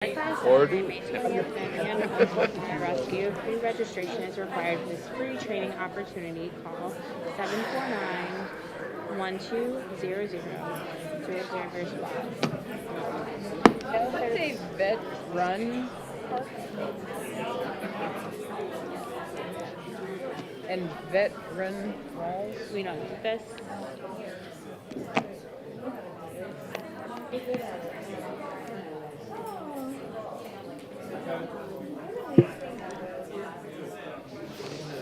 Ordinance. And Oldsmar Rescue. Pre-registration is required for this free training opportunity. Call 749-1200 to reserve your spot. That's a vet run and vet run walls. We don't need this.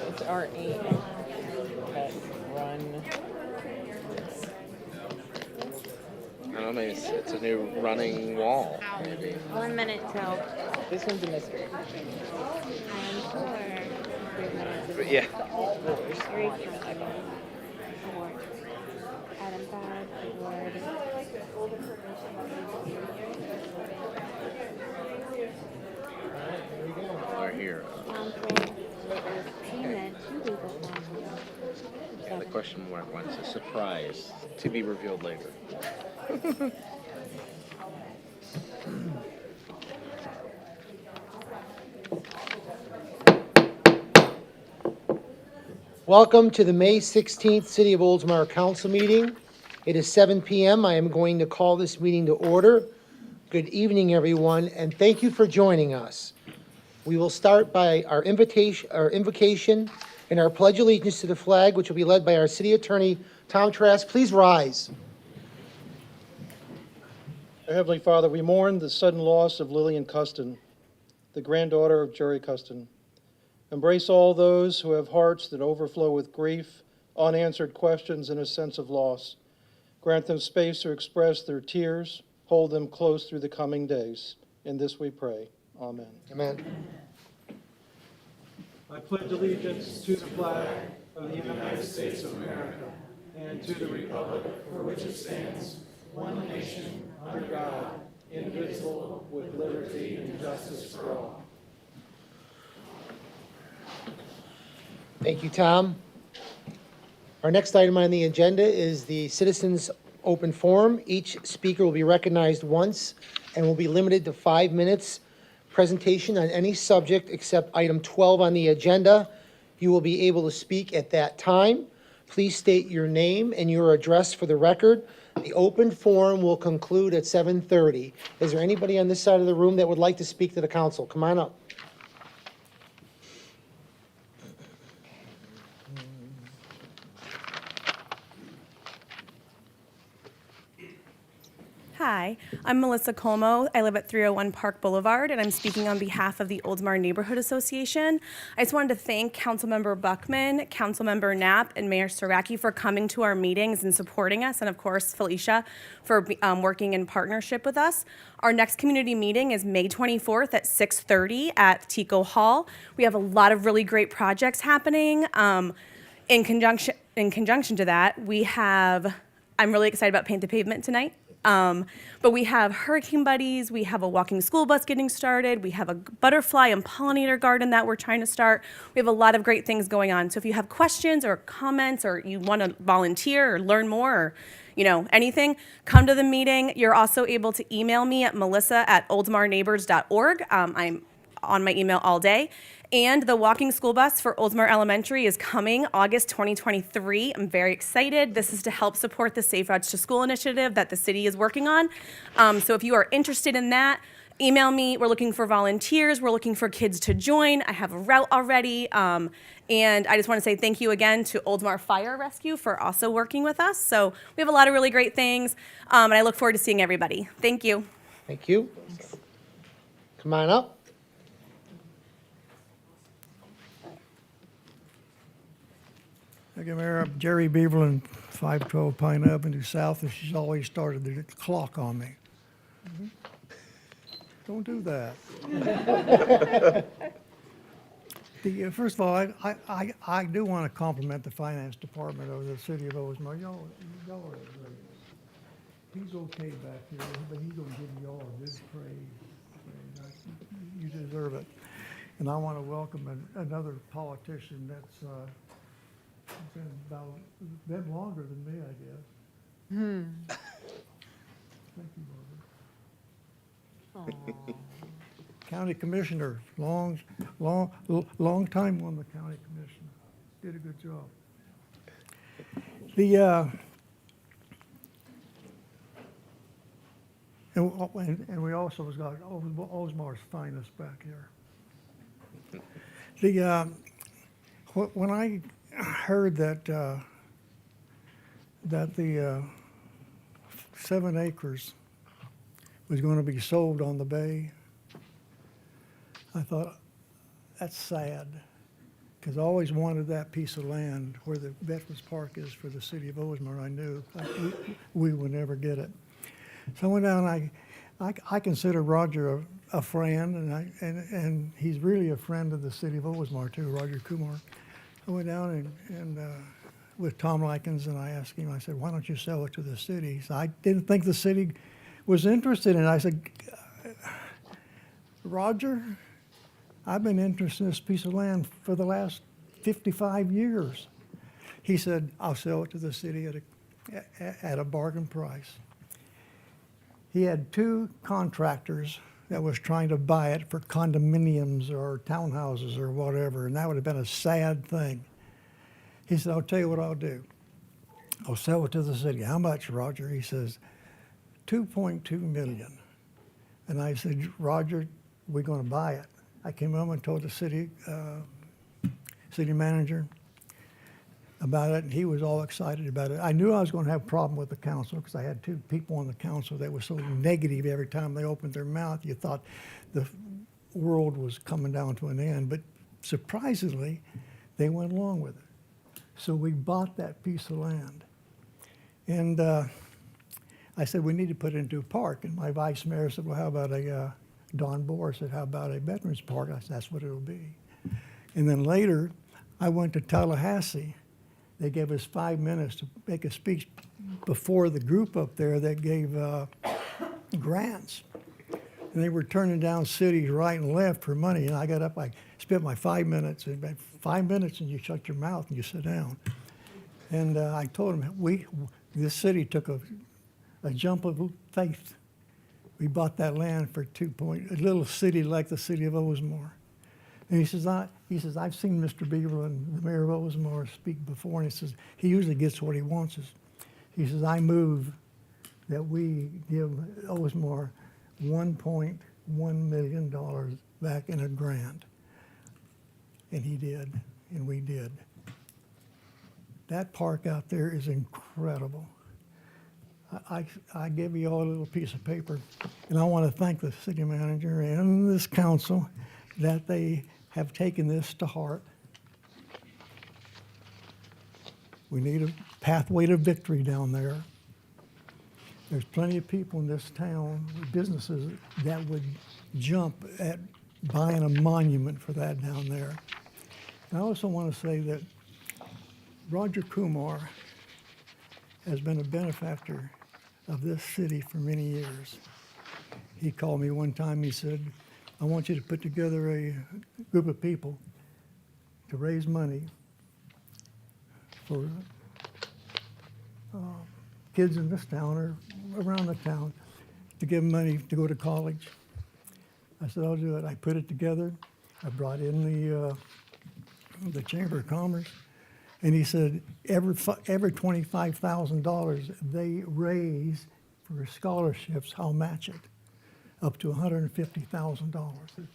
It's R8 vet run. I don't know, maybe it's a new running wall. Maybe. 1 minute till This one's a mystery. I'm 4. 3 minutes. But yeah. 3 from 4. Adam 5. Ward. We're here. Counsel. Payment to legal counsel. Yeah, the question mark one's a surprise to be revealed later. Welcome to the May 16th City of Oldsmar Council meeting. It is 7 p.m. I am going to call this meeting to order. Good evening, everyone, and thank you for joining us. We will start by our invocation and our pledge allegiance to the flag, which will be led by our City Attorney, Tom Trask. Please rise. Our Heavenly Father, we mourn the sudden loss of Lillian Custon, the granddaughter of Jerry Custon. Embrace all those who have hearts that overflow with grief, unanswered questions, and a sense of loss. Grant them space to express their tears. Hold them close through the coming days. In this we pray. Amen. Amen. I pledge allegiance to the flag of the United States of America and to the republic for which it stands, one nation, under God, indivisible, with liberty and justice for all. Thank you, Tom. Our next item on the agenda is the Citizens Open Forum. Each speaker will be recognized once and will be limited to 5 minutes. Presentation on any subject except item 12 on the agenda. You will be able to speak at that time. Please state your name and your address for the record. The open forum will conclude at 7:30. Is there anybody on this side of the room that would like to speak to the council? Come on up. Hi, I'm Melissa Colmo. I live at 301 Park Boulevard, and I'm speaking on behalf of the Oldsmar Neighborhood Association. I just wanted to thank Councilmember Buckman, Councilmember Knapp, and Mayor Saraki for coming to our meetings and supporting us, and of course, Felicia for working in partnership with us. Our next community meeting is May 24th at 6:30 at Tico Hall. We have a lot of really great projects happening. In conjunction to that, I'm really excited about Paint the Pavement tonight. But we have hurricane buddies, we have a walking school bus getting started, we have a butterfly and pollinator garden that we're trying to start. We have a lot of great things going on. So if you have questions or comments or you want to volunteer or learn more or anything, come to the meeting. You're also able to email me at melissa@oldsmarneighbors.org. I'm on my email all day. And the walking school bus for Oldsmar Elementary is coming August 2023. I'm very excited. This is to help support the Safe Routes to School initiative that the city is working on. So if you are interested in that, email me. We're looking for volunteers. We're looking for kids to join. I have a route already. And I just want to say thank you again to Oldsmar Fire Rescue for also working with us. So we have a lot of really great things. And I look forward to seeing everybody. Thank you. Thank you. Come on up. Thank you, Mayor. I'm Jerry Beaverland, 512 Pine Avenue South, and she's always started the clock on me. Don't do that. First of all, I do want to compliment the finance department of the city of Oldsmar. Y'all are great. He's okay back here, but he's going to give you all a good praise. You deserve it. And I want to welcome another politician that's been longer than me, I guess. Thank you, Barbara. county commissioner, long time on the county commissioner. Did a good job. And we also has got Oldsmar's finest back here. When I heard that the 7 acres was going to be sold on the bay, I thought, that's sad, because I always wanted that piece of land where the Veterans Park is for the city of Oldsmar. I knew we would never get it. So I went down, I consider Roger a friend, and he's really a friend of the city of Oldsmar too, Roger Kumar. I went down and with Tom Likens, and I asked him, I said, why don't you sell it to the city? He said, I didn't think the city was interested in it. I said, Roger, I've been interested in this piece of land for the last 55 years. He said, I'll sell it to the city at a bargain price. He had 2 contractors that was trying to buy it for condominiums or townhouses or whatever, and that would have been a sad thing. He said, I'll tell you what I'll do. I'll sell it to the city. How much, Roger? He says, $2.2 million. And I said, Roger, we're going to buy it. I came home and told the city manager about it, and he was all excited about it. I knew I was going to have a problem with the council because I had 2 people on the council that were so negative every time they opened their mouth. You thought the world was coming down to an end, but surprisingly, they went along with it. So we bought that piece of land. And I said, we need to put it into a park. And my vice mayor said, well, how about Don Bohr said, how about a Veterans Park? I said, that's what it'll be. And then later, I went to Tallahassee. They gave us 5 minutes to make a speech before the group up there that gave grants. And they were turning down cities right and left for money. And I got up, I spent my 5 minutes, and 5 minutes, and you shut your mouth and you sit down. And I told them, this city took a jump of faith. We bought that land for a little city like the city of Oldsmar. And he says, I've seen Mr. Beaverland, the mayor of Oldsmar, speak before, and he says, he usually gets what he wants. He says, I move that we give Oldsmar $1.1 million back in a grant. And he did, and we did. That park out there is incredible. I gave you all a little piece of paper, and I want to thank the city manager and this council that they have taken this to heart. We need a pathway to victory down there. There's plenty of people in this town, businesses, that would jump at buying a monument for that down there. And I also want to say that Roger Kumar has been a benefactor of this city for many years. He called me one time, he said, I want you to put together a group of people to raise money for kids in this town or around the town to give them money to go to college. I said, I'll do it. I put it together. I brought in the Chamber of Commerce, and he said every $25,000 they raise for scholarships, I'll match it up to $150,000.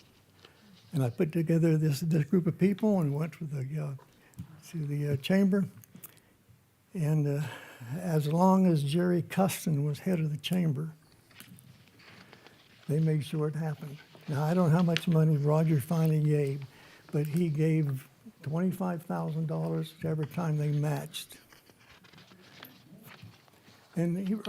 And I put together this group of people and went to the chamber. And as long as Jerry Custon was head of the chamber, they made sure it happened. Now, I don't know how much money Roger finally gave, but he gave $25,000 every time they matched. And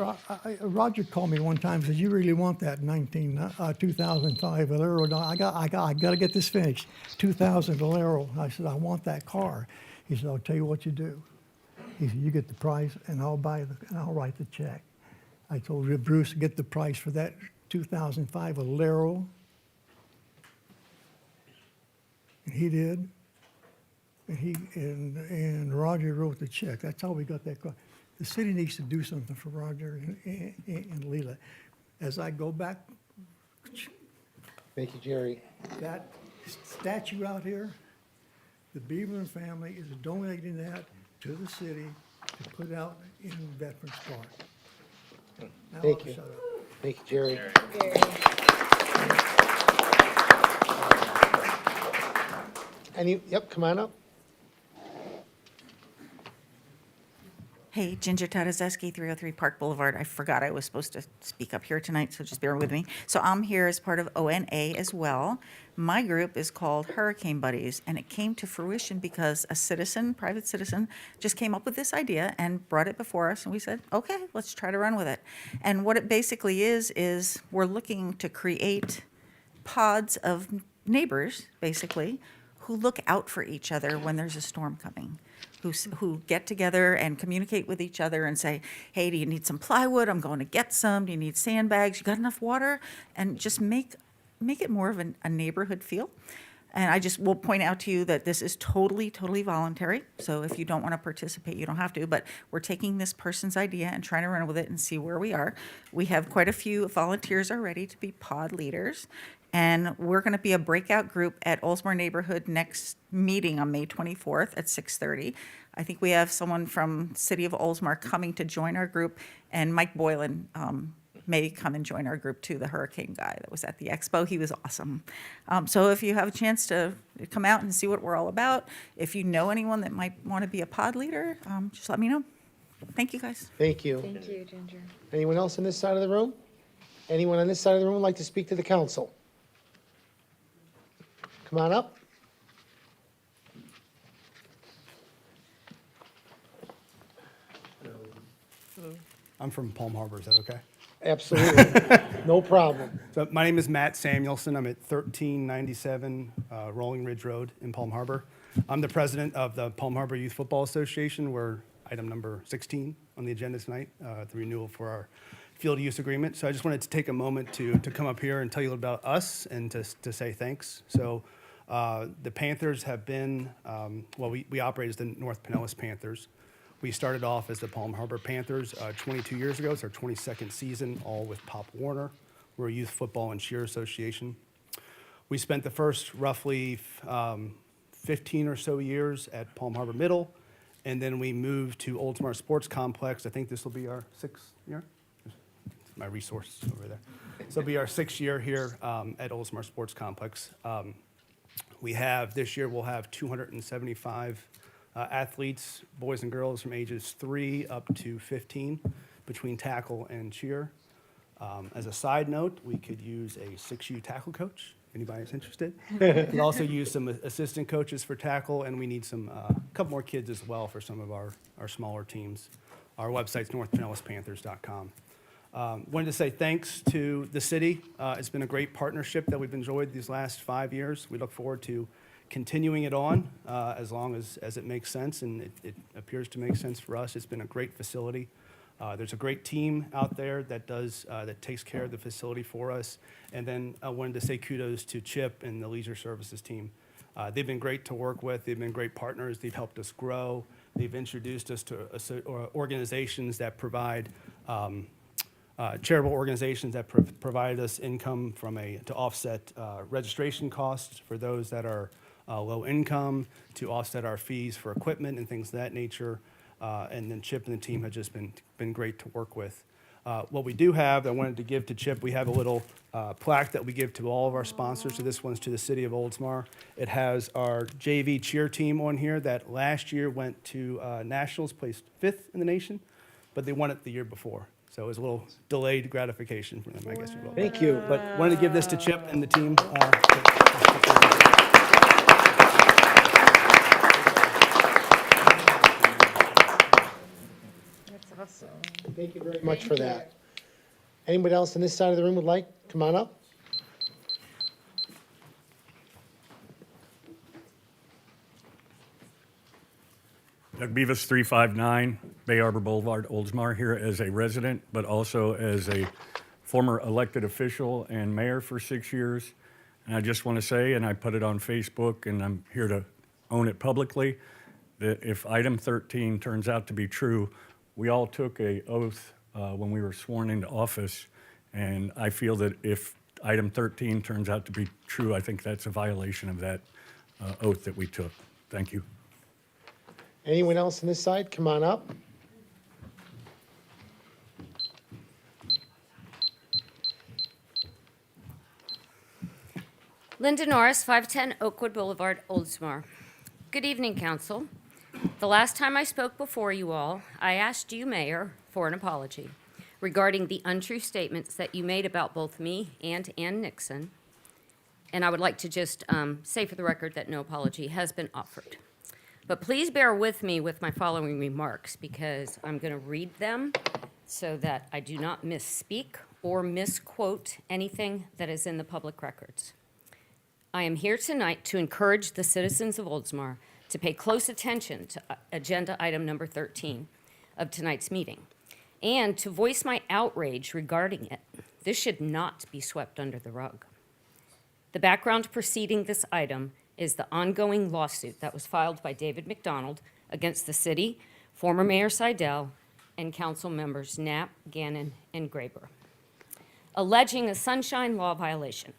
Roger called me one time and said, you really want that 2005 Valero? I got to get this finished. 2000 Valero. I said, I want that car. He said, I'll tell you what you do. He said, you get the price and I'll write the check. I told Bruce to get the price for that 2005 Valero. And he did. And Roger wrote the check. That's how we got that car. The city needs to do something for Roger and Leela. As I go back Thank you, Jerry. That statue out here, the Beaverman family is donating that to the city to put out in Veterans Park. Now Thank I'll you. shut up. Thank you, Jerry. Yep, come on up. Hey, Ginger Tadaszewski, 303 Park Boulevard. I forgot I was supposed to speak up here tonight, so just bear with me. So I'm here as part of ONA as well. My group is called Hurricane Buddies, and it came to fruition because a citizen, private citizen, just came up with this idea and brought it before us, and we said, okay, let's try to run with it. And what it basically is we're looking to create pods of neighbors, basically, who look out for each other when there's a storm coming, who get together and communicate with each other and say, hey, do you need some plywood? I'm going to get some. Do you need sandbags? You got enough water? And just make it more of a neighborhood feel. And I just will point out to you that this is totally, totally voluntary. So if you don't want to participate, you don't have to. But we're taking this person's idea and trying to run with it and see where we are. We have quite a few volunteers already to be pod leaders. And we're going to be a breakout group at Oldsmar Neighborhood next meeting on May 24th at 6:30. I think we have someone from City of Oldsmar coming to join our group. And Mike Boylan may come and join our group too, the hurricane guy that was at the expo. He was awesome. So if you have a chance to come out and see what we're all about, if you know anyone that might want to be a pod leader, just let me know. Thank you, guys. Thank you. Thank you, Ginger. Anyone else on this side of the room? Anyone on this side of the room would like to speak to the council? Come on up. I'm from Palm Harbor, is that okay? Absolutely. No problem. So my name is Matt Samuelson. I'm at 1397 Rolling Ridge Road in Palm Harbor. I'm the president of the Palm Harbor Youth Football Association. We're item number 16 on the agenda tonight, the renewal for our field use agreement. So I just wanted to take a moment to come up here and tell you a little about us and to say thanks. So the Panthers have been, we operate as the North Pinellas Panthers. We started off as the Palm Harbor Panthers 22 years ago. It's our 22nd season, all with Pop Warner. We're a youth football and cheer association. We spent the first roughly 15 or so years at Palm Harbor Middle, and then we moved to Oldsmar Sports Complex. I think this will be our 6th year. My resource over there. So it'll be our 6th year here at Oldsmar Sports Complex. We have, this year, we'll have 275 athletes, boys and girls from ages 3 up to 15, between tackle and cheer. As a side note, we could use a 6U tackle coach, if anybody's interested. We could also use some assistant coaches for tackle, and we need a couple more kids as well for some of our smaller teams. Our website's northpinellaspanthers.com. Wanted to say thanks to the city. It's been a great partnership that we've enjoyed these last 5 years. We look forward to continuing it on as long as it makes sense, and it appears to make sense for us. It's been a great facility. There's a great team out there that takes care of the facility for us. And then I wanted to say kudos to Chip and the leisure services team. They've been great to work with. They've been great partners. They've helped us grow. They've introduced us to organizations that provide charitable organizations that provide us income to offset registration costs for those that are low income, to offset our fees for equipment and things of that nature. And then Chip and the team have just been great to work with. What we do have, I wanted to give to Chip, we have a little plaque that we give to all of our sponsors. So this one's to the city of Oldsmar. It has our JV cheer team on here that last year went to nationals, placed 5th in the nation, but they won it the year before. So it was a little delayed gratification for them, I guess you will. Thank you. But wanted to give this to Chip and the team. That's awesome. Thank you very much for that. Anybody else on this side of the room would like? Come on up. Doug Beavis, 359 Bay Arbor Boulevard, Oldsmar, here as a resident, but also as a former elected official and mayor for 6 years. And I just want to say, and I put it on Facebook, and I'm here to own it publicly, that if item 13 turns out to be true, we all took an oath when we were sworn into office, and I feel that if item 13 turns out to be true, I think that's a violation of that oath that we took. Thank you. Anyone else on this side? Come on up. Linda Norris, 510 Oakwood Boulevard, Oldsmar. Good evening, Council. The last time I spoke before you all, I asked you, Mayor, for an apology regarding the untrue statements that you made about both me and Ann Nixon. And I would like to just say for the record that no apology has been offered. But please bear with me with my following remarks because I'm going to read them so that I do not misspeak or misquote anything that is in the public records. I am here tonight to encourage the citizens of Oldsmar to pay close attention to agenda item number 13 of tonight's meeting and to voice my outrage regarding it. This should not be swept under the rug. The background preceding this item is the ongoing lawsuit that was filed by David McDonald against the city, former Mayor Seidel, and council members Knapp, Gannon, and Graber, alleging a sunshine law violation.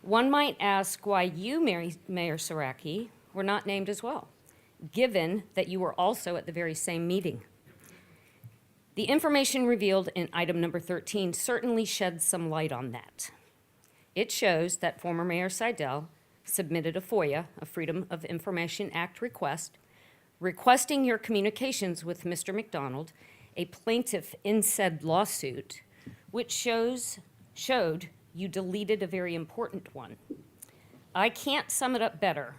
One might ask why you, Mayor Saraki, were not named as well, given that you were also at the very same meeting. The information revealed in item number 13 certainly sheds some light on that. It shows that former Mayor Seidel submitted a FOIA, a Freedom of Information Act request, requesting your communications with Mr. McDonald, a plaintiff in said lawsuit, which showed you deleted a very important one. I can't sum it up better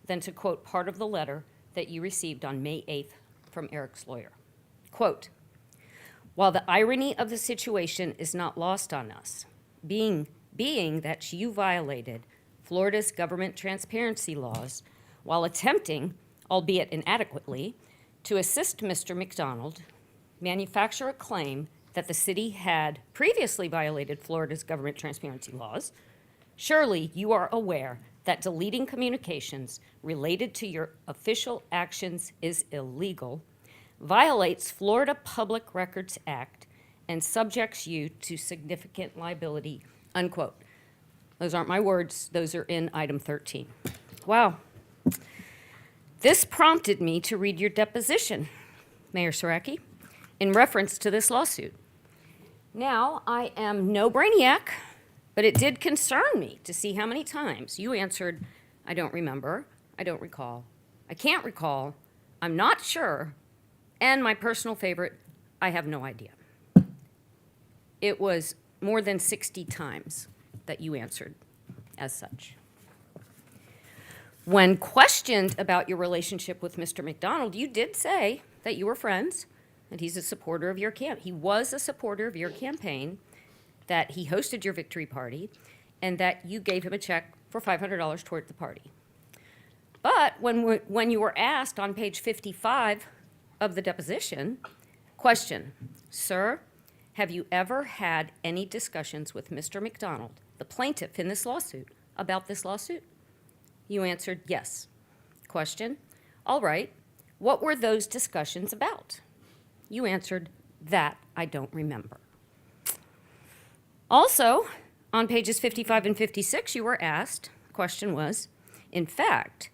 than to quote part of the letter that you received on May 8th from Eric's lawyer. Quote, while the irony of the situation is not lost on us, being that you violated Florida's government transparency laws while attempting, albeit inadequately, to assist Mr. McDonald manufacture a claim that the city had previously violated Florida's government transparency laws, surely you are aware that deleting communications related to your official actions is illegal, violates Florida Public Records Act, and subjects you to significant liability, unquote. Those aren't my words, those are in item 13. Wow. This prompted me to read your deposition, Mayor Saraki, in reference to this lawsuit. Now, I am no brainiac, but it did concern me to see how many times you answered, I don't remember, I don't recall, I can't recall, I'm not sure, and my personal favorite, I have no idea. It was more than 60 times that you answered as such. When questioned about your relationship with Mr. McDonald, you did say that you were friends, and he's a supporter of your he was a supporter of your campaign, that he hosted your victory party, and that you gave him a check for $500 toward the party. But when you were asked on page 55 of the deposition, question, sir, have you ever had any discussions with Mr. McDonald, the plaintiff in this lawsuit, about this lawsuit? You answered yes. Question, all right, what were those discussions about? You answered, that I don't remember. Also, on pages 55 and 56, you were asked, the question was, in fact,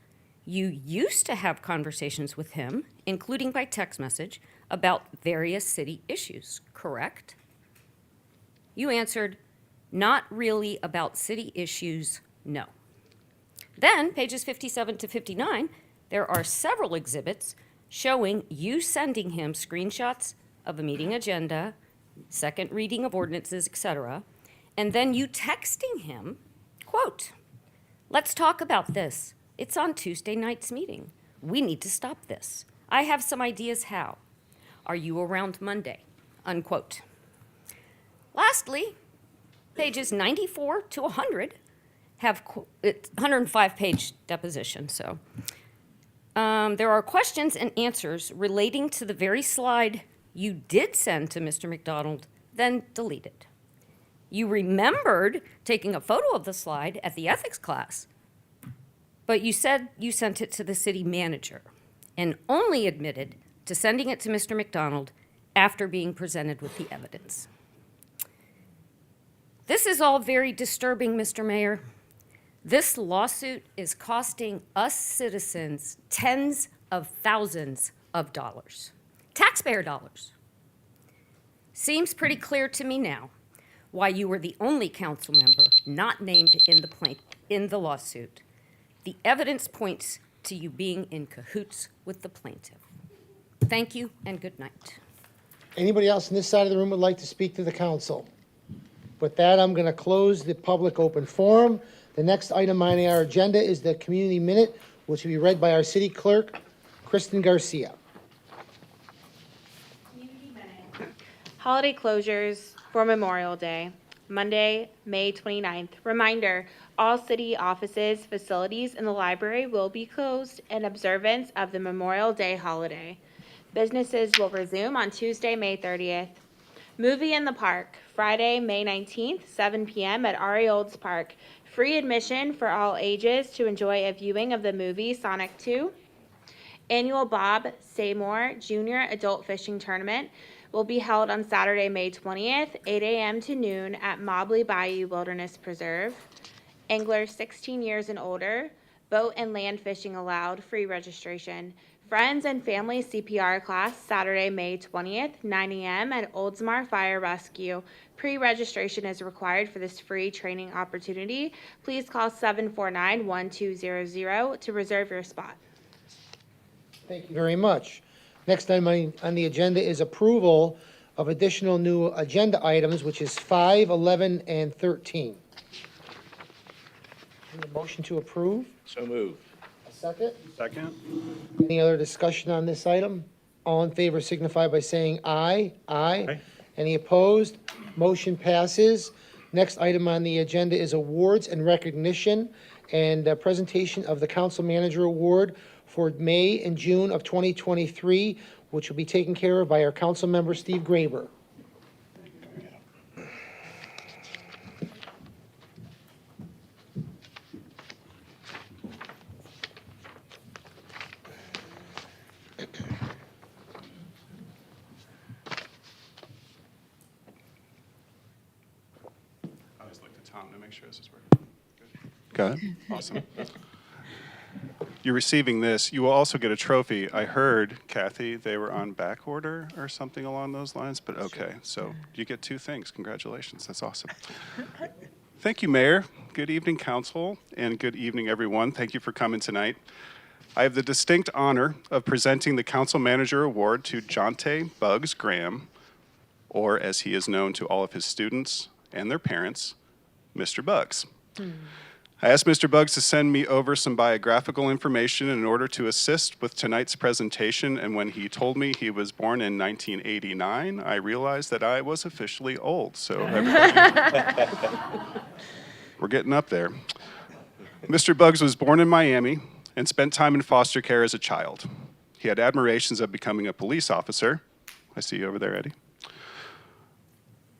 you used to have conversations with him, including by text message, about various city issues, correct? You answered, not really about city issues, no. Then, pages 57 to 59, there are several exhibits showing you sending him screenshots of a meeting agenda, second reading of ordinances, etc., and then you texting him, quote, let's talk about this. It's on Tuesday night's meeting. We need to stop this. I have some ideas how. Are you around Monday? Unquote. Lastly, pages 94 to 100 have, it's 105-page deposition, so. There are questions and answers relating to the very slide you did send to Mr. McDonald, then deleted. You remembered taking a photo of the slide at the ethics class, but you said you sent it to the city manager and only admitted to sending it to Mr. McDonald after being presented with the evidence. This is all very disturbing, Mr. Mayor. This lawsuit is costing us citizens tens of thousands of dollars, taxpayer dollars. Seems pretty clear to me now why you were the only council member not named in the lawsuit. The evidence points to you being in cahoots with the plaintiff. Thank you and good night. Anybody else on this side of the room would like to speak to the council? With that, I'm going to close the public open forum. The next item on our agenda is the community minute, which will be read by our city clerk, Kristen Garcia. Holiday closures for Memorial Day, Monday, May 29th. Reminder, all city offices, facilities, and the library will be closed in observance of the Memorial Day holiday. Businesses will resume on Tuesday, May 30th. Movie in the Park, Friday, May 19th, 7 p.m. at Ari Olds Park. Free admission for all ages to enjoy a viewing of the movie Sonic 2. Annual Bob Seymour Jr. Adult Fishing Tournament will be held on Saturday, May 20th, 8 a.m. to noon at Mobley Bayou Wilderness Preserve. Anglers 16 years and older, boat and land fishing allowed, free registration. Friends and family CPR class, Saturday, May 20th, 9 a.m. at Oldsmar Fire Rescue. Pre-registration is required for this free training opportunity. Please call 749-1200 to reserve your spot. Thank you very much. Next item on the agenda is approval of additional new agenda items, which is 5, 11, and 13. Need a motion to approve? So move. A second? Second. Any other discussion on this item? All in favor signify by saying aye. Aye. Any opposed? Motion passes. Next item on the agenda is awards and recognition and presentation of the Council Manager Award for May and June of 2023, which will be taken care of by our council member, Steve Graber. I always look to Tom to make sure this is working. Good. Got it? Awesome. You're receiving this. You will also get a trophy. I heard, Kathy, they were on back order or something along those lines, but okay. So you get two things. Congratulations. That's awesome. Thank you, Mayor. Good evening, Council, and good evening, everyone. Thank you for coming tonight. I have the distinct honor of presenting the Council Manager Award to Jonte Bugs Graham, or as he is known to all of his students and their parents, Mr. Bugs. I asked Mr. Bugs to send me over some biographical information in order to assist with tonight's presentation, and when he told me he was born in 1989, I realized that I was officially old, so everybody, we're getting up there. Mr. Bugs was born in Miami and spent time in foster care as a child. He had admirations of becoming a police officer. I see you over there, Eddie.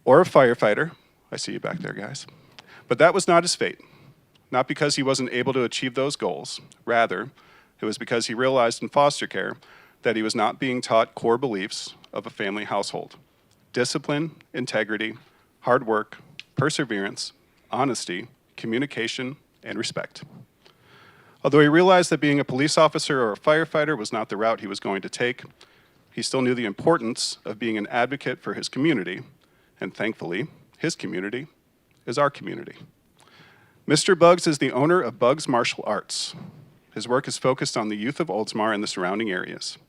Or a firefighter. I see you back there, guys. But that was not his fate. Not because he wasn't able to achieve those goals. Rather, it was because he realized in foster care that he was not being taught core beliefs of a family household. Discipline, integrity, hard work, perseverance, honesty, communication, and respect. Although he realized that being a police officer or a firefighter was not the route he was going to take, he still knew the importance of being an advocate for his community, and thankfully, his community is our community. Mr. Bugs is the owner of Bugs Martial Arts. His work is focused on the youth of Oldsmar and the surrounding areas.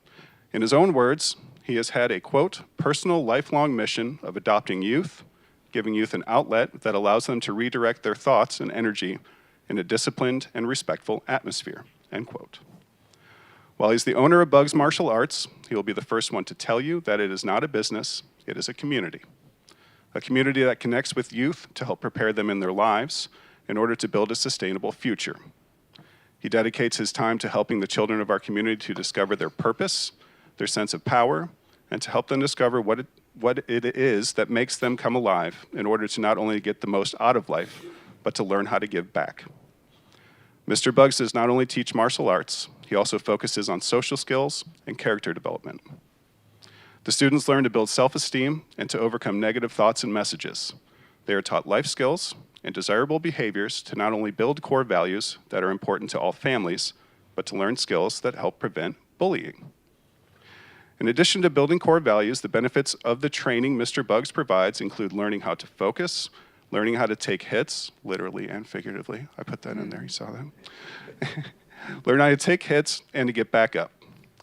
In his own words, he has had a, quote, personal lifelong mission of adopting youth, giving youth an outlet that allows them to redirect their thoughts and energy in a disciplined and respectful atmosphere, end quote. While he's the owner of Bugs Martial Arts, he will be the first one to tell you that it is not a business, it is a community that connects with youth to help prepare them in their lives in order to build a sustainable future. He dedicates his time to helping the children of our community to discover their purpose, their sense of power, and to help them discover what it is that makes them come alive in order to not only get the most out of life, but to learn how to give back. Mr. Bugs does not only teach martial arts, he also focuses on social skills and character development. The students learn to build self-esteem and to overcome negative thoughts and messages. They are taught life skills and desirable behaviors to not only build core values that are important to all families, but to learn skills that help prevent bullying. In addition to building core values, the benefits of the training Mr. Buggs provides include learning how to focus, learning how to take hits, literally and figuratively. I put that in there, you saw that. Learn how to take hits and to get back up.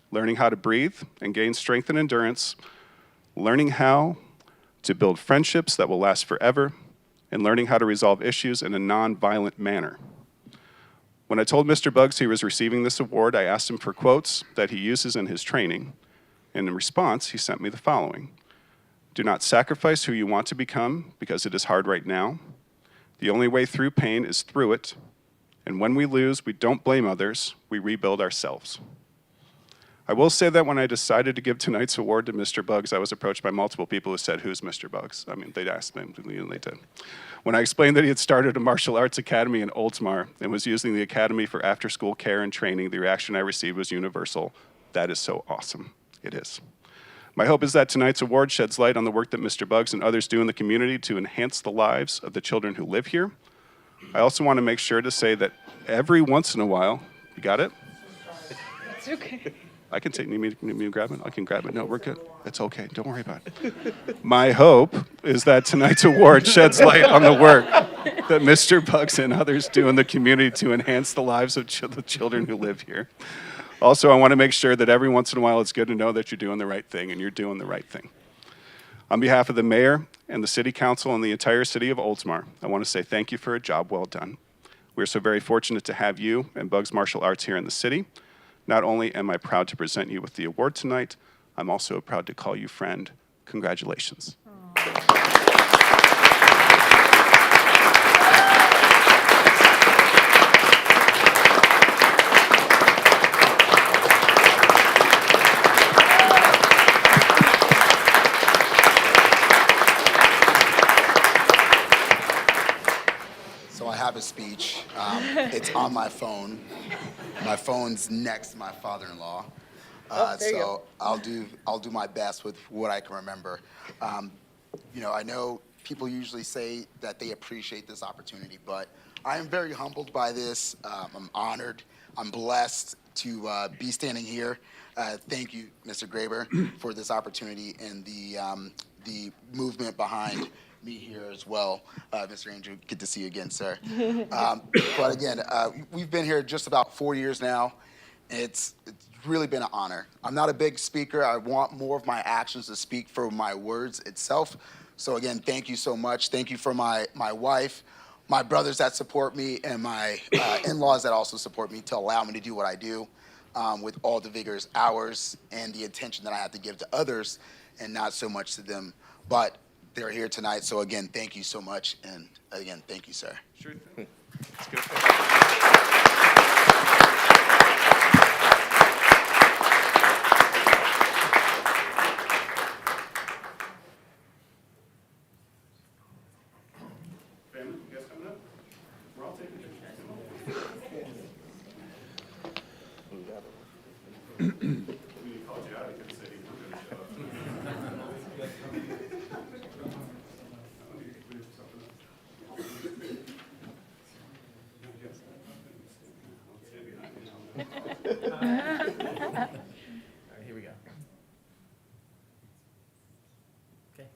Learning how to breathe and gain strength and endurance. Learning how to build friendships that will last forever. And learning how to resolve issues in a non-violent manner. When I told Mr. Buggs he was receiving this award, I asked him for quotes that he uses in his training. And in response, he sent me the following. Do not sacrifice who you want to become because it is hard right now. The only way through pain is through it. And when we lose, we don't blame others, we rebuild ourselves. I will say that when I decided to give tonight's award to Mr. Buggs, I was approached by multiple people who said, who's Mr. Buggs? I mean, they'd asked me, and they did. When I explained that he had started a martial arts academy in Oldsmar and was using the academy for after-school care and training, the reaction I received was universal. That is so awesome. It is. My hope is that tonight's award sheds light on the work that Mr. Buggs and others do in the community to enhance the lives of the children who live here. I also want to make sure to say that every once in a while, you got it? It's okay. I can take, need me to grab it? I can grab it. No, we're good. It's okay. Don't worry about it. My hope is that tonight's award sheds light on the work that Mr. Buggs and others do in the community to enhance the lives of the children who live here. Also, I want to make sure that every once in a while it's good to know that you're doing the right thing, and you're doing the right thing. On behalf of the mayor and the city council and the entire city of Oldsmar, I want to say thank you for a job well done. We're so very fortunate to have you and Buggs Martial Arts here in the city. Not only am I proud to present you with the award tonight, I'm also proud to call you friend. Congratulations. So I have a speech. It's on my phone. My phone's next to my father-in-law. There you go. I'll do my best with what I can remember. You know, I know people usually say that they appreciate this opportunity, but I am very humbled by this. I'm honored. I'm blessed to be standing here. Thank you, Mr. Graber, for this opportunity and the movement behind me here as well. Mr. Andrew, good to see you again, sir. But again, we've been here just about 4 years now. It's really been an honor. I'm not a big speaker. I want more of my actions to speak for my words itself. So again, thank you so much. Thank you for my wife, my brothers that support me, and my in-laws that also support me to allow me to do what I do with all the vigorous hours and the attention that I have to give to others and not so much to them. But they're here tonight, so again, thank you so much, and again, thank you, sir. Sure thing. Let's go. Family, you guys coming up? We're all taking pictures. We called you out. I couldn't say you were going to show up. Here we go. Okay.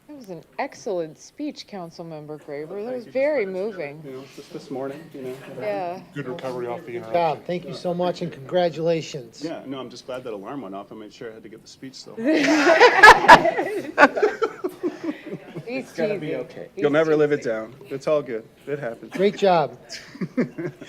That was an excellent speech, Councilmember Graber. That was very moving. You know, just this morning, you know. Yeah. Good recovery off the Good job. Thank you so much, and congratulations. Yeah, no, I'm just glad that alarm went off. I made sure I had to get the speech though. He's Gotta be teasing. okay. You'll never live it down. It's all good. It happens. Great job.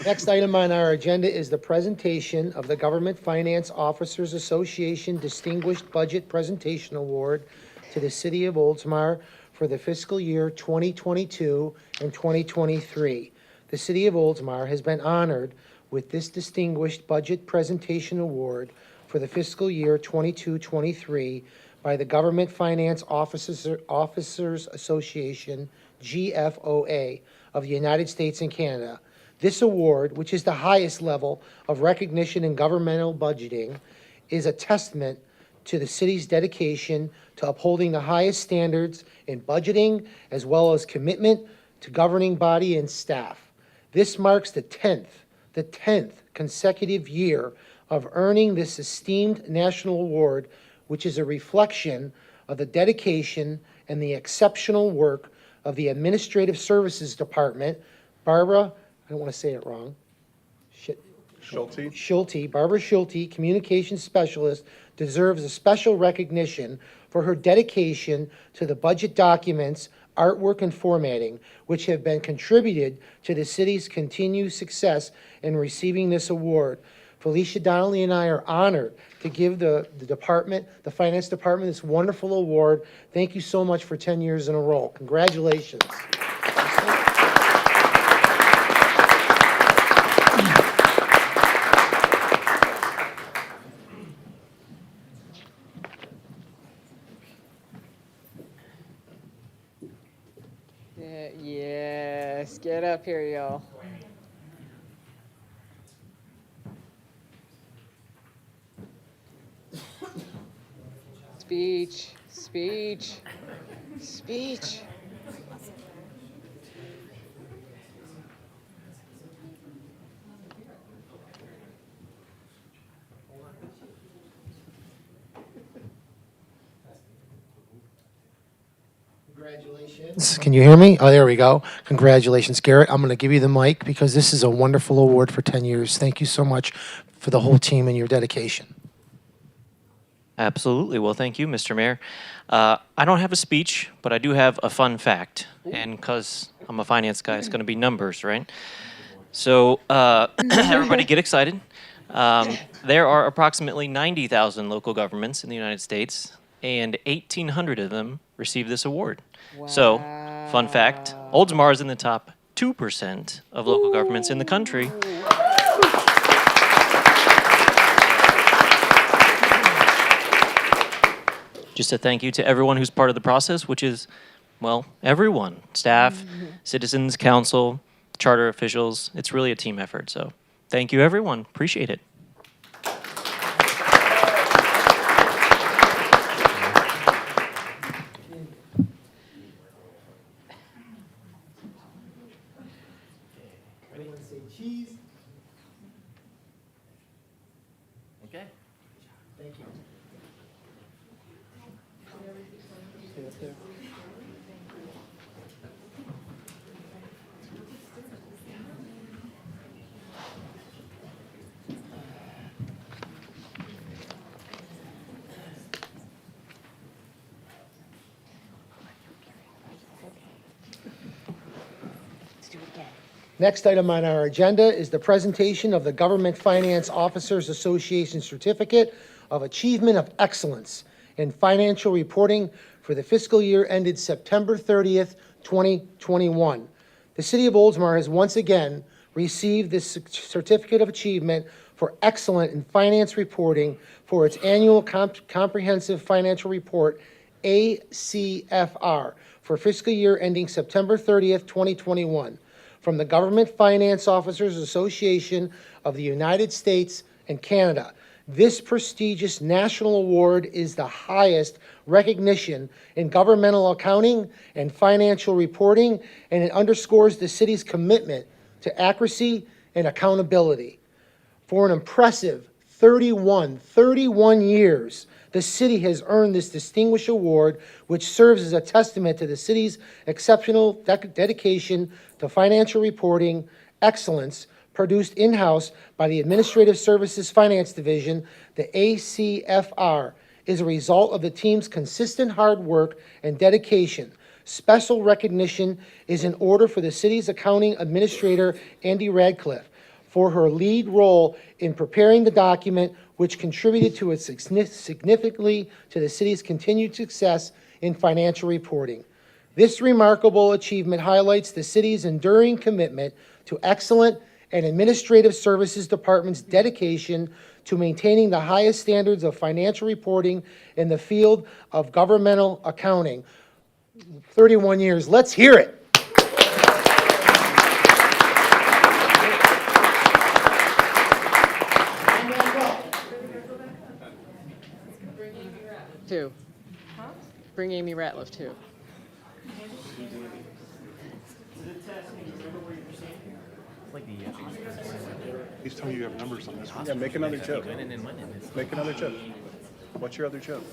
Next item on our agenda is the presentation of the Government Finance Officers Association Distinguished Budget Presentation Award to the City of Oldsmar for the fiscal year 2022 and 2023. The City of Oldsmar has been honored with this Distinguished Budget Presentation Award for the fiscal year 22-23 by the Government Finance Officers Association, GFOA, of the United States and Canada. This award, which is the highest level of recognition in governmental budgeting, is a testament to the city's dedication to upholding the highest standards in budgeting as well as commitment to governing body and staff. This marks the 10th consecutive year of earning this esteemed national award, which is a reflection of the dedication and the exceptional work of the Administrative Services Department. Barbara, I don't want to say it wrong. Barbara Schulte, Communications Specialist, deserves a special recognition for her dedication to the budget documents, artwork, and formatting, which have been contributed to the city's continued success in receiving this award. Felicia Donnelly and I are honored to give the department, the finance department, this wonderful award. Thank you so much for 10 years in a row. Congratulations. Yes, get up here, y'all. Speech, speech, speech. Congratulations. Can you hear me? Oh, there we go. Congratulations, Garrett. I'm going to give you the mic because this is a wonderful award for 10 years. Thank you so much for the whole team and your dedication. Absolutely. Well, thank you, Mr. Mayor. I don't have a speech, but I do have a fun fact. And because I'm a finance guy, it's going to be numbers, right? So everybody get excited. There are approximately 90,000 local governments in the United States, and 1,800 of them receive this award. So, fun fact, Oldsmar is in the top 2% of local governments in the country. Just a thank you to everyone who's part of the process, which is, well, everyone. Staff, citizens, council, charter officials. It's really a team effort. So thank you, everyone. Appreciate it. Everyone say cheese. Okay. Thank you. Next item on our agenda is the presentation of the Government Finance Officers Association Certificate of Achievement of Excellence in Financial Reporting for the fiscal year ended September 30th, 2021. The City of Oldsmar has once again received this Certificate of Achievement for Excellent in Finance Reporting for its annual Comprehensive Financial Report, ACFR, for fiscal year ending September 30th, 2021. From the Government Finance Officers Association of the United States and Canada. This prestigious national award is the highest recognition in governmental accounting and financial reporting, and it underscores the city's commitment to accuracy and accountability. For an impressive 31 years, the city has earned this distinguished award, which serves as a testament to the city's exceptional dedication to financial reporting excellence, produced in-house by the Administrative Services Finance Division. The ACFR is a result of the team's consistent hard work and dedication. Special recognition is in order for the city's accounting administrator, Andy Radcliffe, for her lead role in preparing the document, which contributed to it significantly to the city's continued success in financial reporting. This remarkable achievement highlights the city's enduring commitment to excellent and administrative services department's dedication to maintaining the highest standards of financial reporting in the field of governmental accounting. 31 years. Let's hear it. Too. Bring Amy Ratliff too. He's telling you have numbers on this one. Yeah, make another joke. Make another joke. What's your other joke?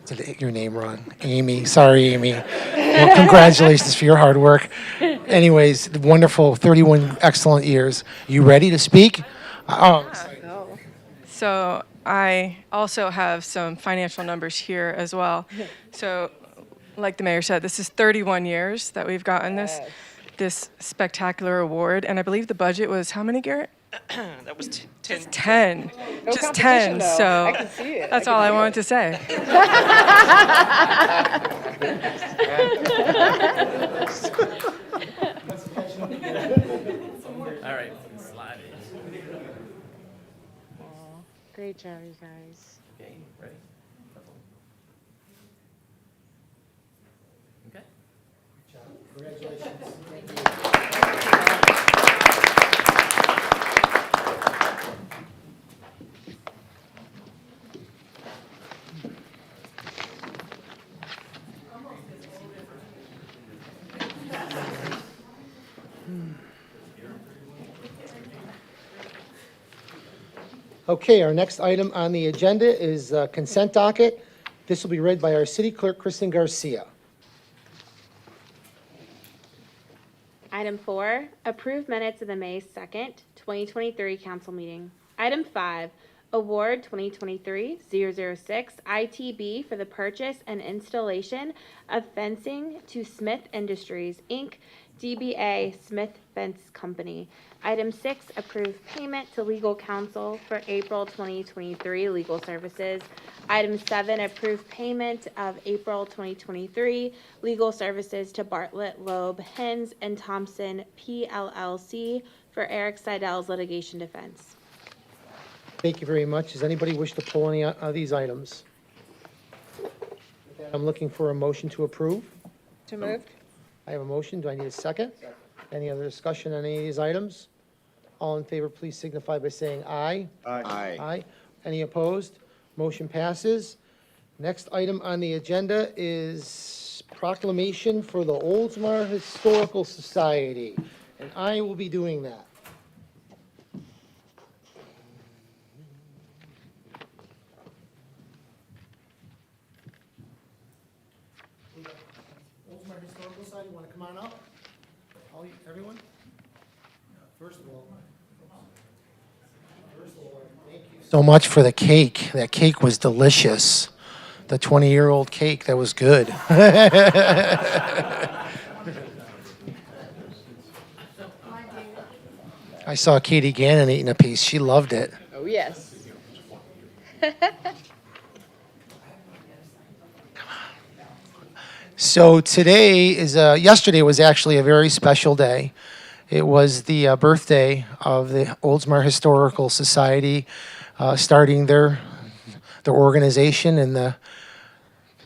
Did your name wrong? Amy. Sorry, Amy. Well, congratulations for your hard work. Anyways, wonderful, 31 excellent years. You ready to speak? Oh, So I also have some financial numbers here as well. So, like the mayor said, this is 31 years that we've gotten this spectacular award, and I believe the budget was how many, Garrett? That was 10. 10. No Just competition, 10. though. So I can see it. that's I all can I see wanted to say. All right, slide it. Great job, you guys. Okay, ready? Okay. okay, our next item on the agenda is consent docket. This will be read by our city clerk, Kristen Garcia. Item 4, approve minutes of the May 2nd, 2023 council meeting. Item 5, award 2023-006 ITB for the purchase and installation of fencing to Smith Industries, Inc., DBA Smith Fence Company. Item 6, approve payment to legal counsel for April 2023 legal services. Item 7, approve payment of April 2023 legal services to Bartlett, Loeb, Hens, and Thompson PLLC for Eric Seidel's litigation defense. Thank you very much. Does anybody wish to pull any of these items? I'm looking for a motion to approve. To move? I have a motion. Do I need a second? Any other discussion on any of these items? All in favor, please signify by saying aye. Aye. Aye. Any opposed? Motion passes. Next item on the agenda is proclamation for the Oldsmar Historical Society, and I will be doing that. Oldsmar Historical Society, want to come on up? Everyone? First of all, thank you so much for the cake. That cake was delicious. The 20-year-old cake, that was good. I saw Katie Gannon eating a piece. She loved it. Oh, yes. So today is, yesterday was actually a very special day. It was the birthday of the Oldsmar Historical Society, starting their organization and the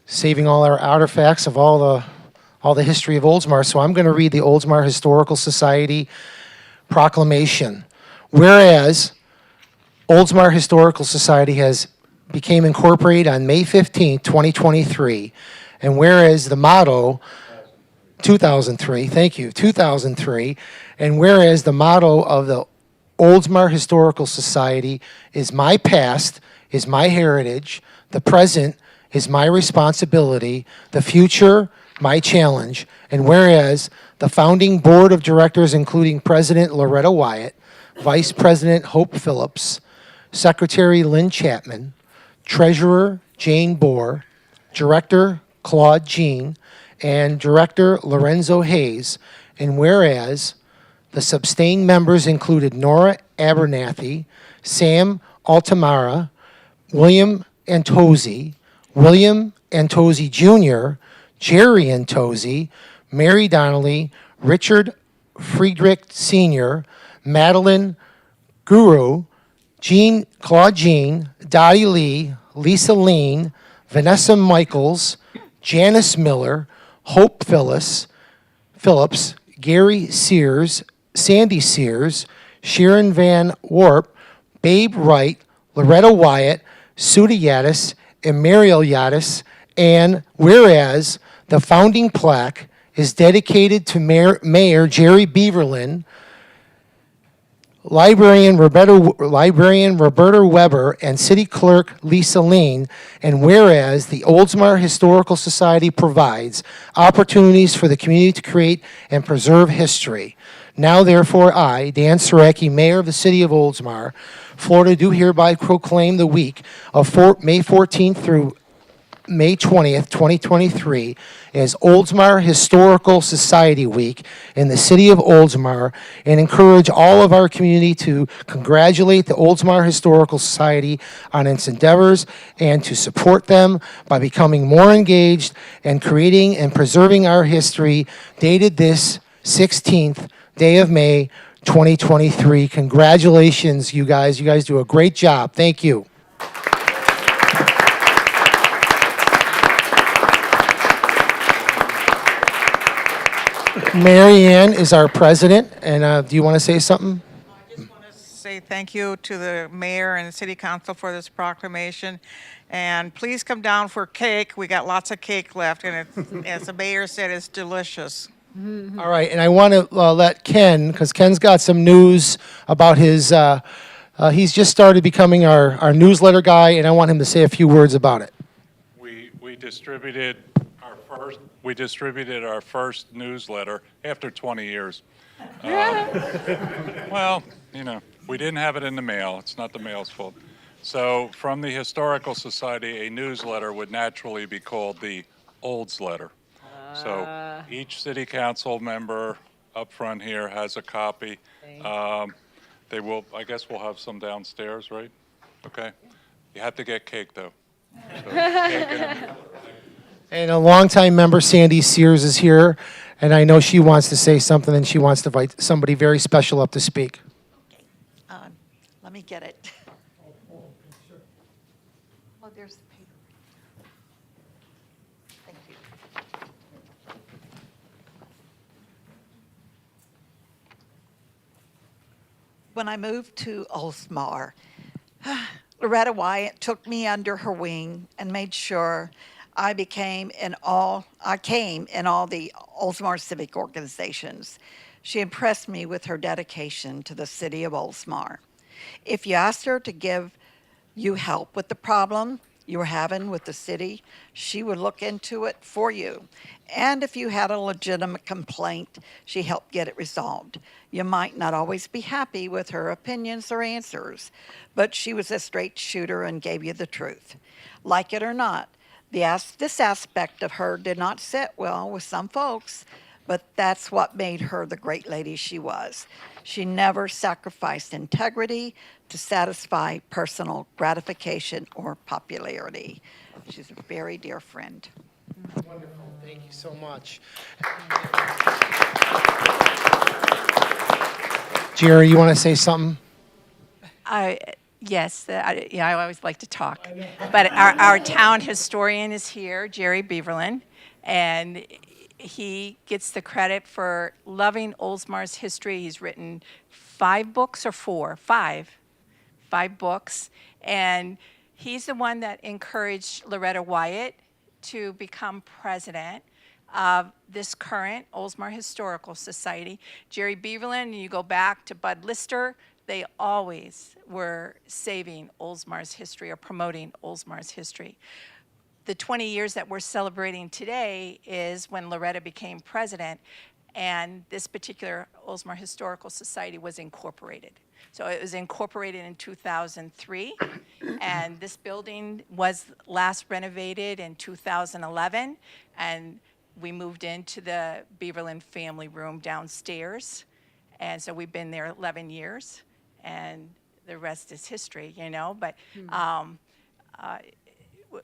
saving all our artifacts of all the history of Oldsmar. So I'm going to read the Oldsmar Historical Society proclamation. Whereas Oldsmar Historical Society has became incorporated on May 15, 2023, and whereas the motto 2003, thank you, 2003, and whereas the motto of the Oldsmar Historical Society is my past is my heritage, the present is my responsibility, the future my challenge, and whereas the founding board of directors, including President Loretta Wyatt, Vice President Hope Phillips, Secretary Lynn Chapman, Treasurer Jane Bohr, Director Claude Jean, and Director Lorenzo Hayes, and whereas the sustained members included Nora Abernathy, Sam Altamara, William Antozzi, William Antozzi Jr., Jerry Antozzi, Mary Donnelly, Richard Friedrich Sr., Madeline Guru, Claude Jean, Dottie Lee, Lisa Lean, Vanessa Michaels, Janice Miller, Hope Phillips, Gary Sears, Sandy Sears, Sharon Van Warp, Babe Wright, Loretta Wyatt, Suda Yaddis, and Mariel Yaddis, and whereas the founding plaque is dedicated to Mayor Jerry Beaverland, Librarian Roberta Weber, and City Clerk Lisa Lane, and whereas the Oldsmar Historical Society provides opportunities for the community to create and preserve history. Now therefore I, Dan Saracki, Mayor of the City of Oldsmar, Florida, do hereby proclaim the week of May 14th through May 20th, 2023, as Oldsmar Historical Society Week in the city of Oldsmar, and encourage all of our community to congratulate the Oldsmar Historical Society on its endeavors and to support them by becoming more engaged and creating and preserving our history, dated this 16th day of May, 2023. Congratulations, you guys. You guys do a great job. Thank you. Mary Ann is our president, and do you want to say something? Say thank you to the mayor and the city council for this proclamation. And please come down for cake. We got lots of cake left, and it's, as the mayor said, it's delicious. All right, and I want to let Ken, because Ken's got some news about his, he's just started becoming our newsletter guy, and I want him to say a few words about it. We distributed our first newsletter after 20 years. Well, you know, we didn't have it in the mail. It's not the mail's fault. So from the Historical Society, a newsletter would naturally be called the Olds Letter. So each city council member up front here has a copy. They will, I guess we'll have some downstairs, right? Okay. You have to get cake though. So, cake And a longtime member, Sandy Sears, is here, and I know she wants to say something, and she wants to invite somebody very special up to speak. Let me get it. Oh, there's the paper. Thank you. When I moved to Oldsmar, Loretta Wyatt took me under her wing and made sure I came in all the Oldsmar civic organizations. She impressed me with her dedication to the city of Oldsmar. If you asked her to give you help with the problem you were having with the city, she would look into it for you. And if you had a legitimate complaint, she helped get it resolved. You might not always be happy with her opinions or answers, but she was a straight shooter and gave you the truth. Like it or not, this aspect of her did not sit well with some folks, but that's what made her the great lady she was. She never sacrificed integrity to satisfy personal gratification or popularity. She's a very dear friend. Wonderful. Thank you so much. Jerry, you want to say something? Yes, I always like to talk. But our town historian is here, Jerry Beaverland, and he gets the credit for loving Oldsmar's history. He's written 5 books or 4? 5 books. And he's the one that encouraged Loretta Wyatt to become president of this current Oldsmar Historical Society. Jerry Beaverland, you go back to Bud Lister, they always were saving Oldsmar's history or promoting Oldsmar's history. The 20 years that we're celebrating today is when Loretta became president, and this particular Oldsmar Historical Society was incorporated. So it was incorporated in 2003, and this building was last renovated in 2011, and we moved into the Beaverland family room downstairs, and so we've been there 11 years. And the rest is history, you know, but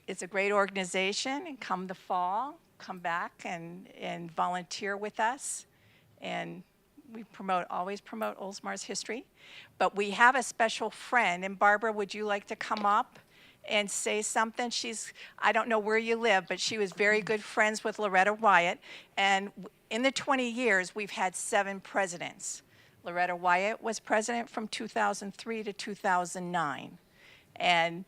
it's a great organization, and come the fall, come back and volunteer with us, and we always promote Oldsmar's history. But we have a special friend, and Barbara, would you like to come up and say something? I don't know where you live, but she was very good friends with Loretta Wyatt, and in the 20 years, we've had 7 presidents. Loretta Wyatt was president from 2003 to 2009. And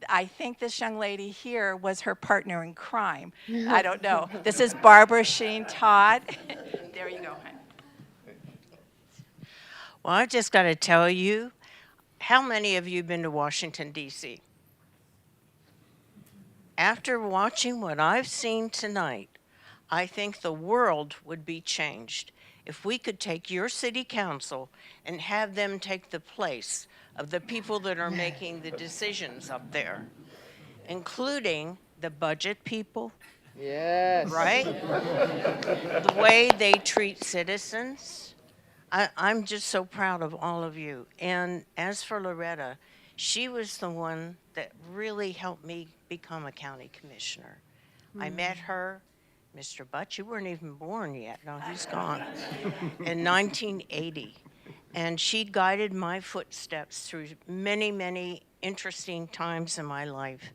I think this young lady here was her partner in crime. I don't know. This is Barbara Sheen Todd. There you go, hon. Well, I just got to tell you, how many of you been to Washington, D.C.? After watching what I've seen tonight, I think the world would be changed if we could take your city council and have them take the place of the people that are making the decisions up there, including the budget people, Yes. right? The way they treat citizens. I'm just so proud of all of you. And as for Loretta, she was the one that really helped me become a county commissioner. I met her, Mr. Butch, you weren't even born yet. No, he's gone. In 1980. And she guided my footsteps through many, many interesting times in my life.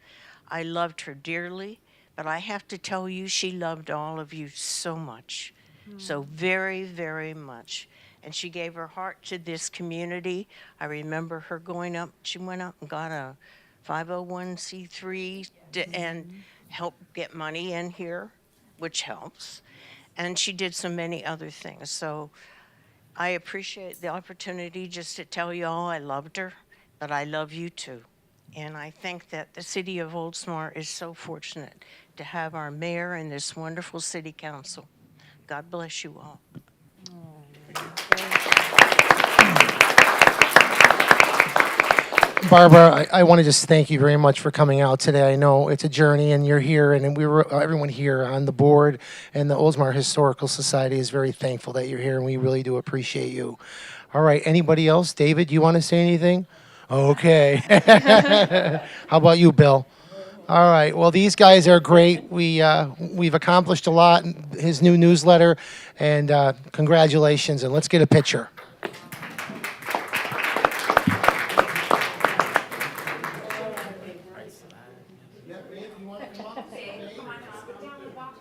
I loved her dearly, but I have to tell you, she loved all of you so much. So very, very much. And she gave her heart to this community. I remember her going up, she went up and got a 501c3 and helped get money in here, which helps. And she did so many other things. So I appreciate the opportunity just to tell you all I loved her, but I love you too. And I think that the city of Oldsmar is so fortunate to have our mayor and this wonderful city council. God bless you all. Barbara, I want to just thank you very much for coming out today. I know it's a journey, and you're here, and everyone here on the board and the Oldsmar Historical Society is very thankful that you're here, and we really do appreciate you. All right, anybody else? David, you want to say anything? Okay. How about you, Bill? All right. Well, these guys are great. We've accomplished a lot in his new newsletter, and congratulations. And let's get a picture.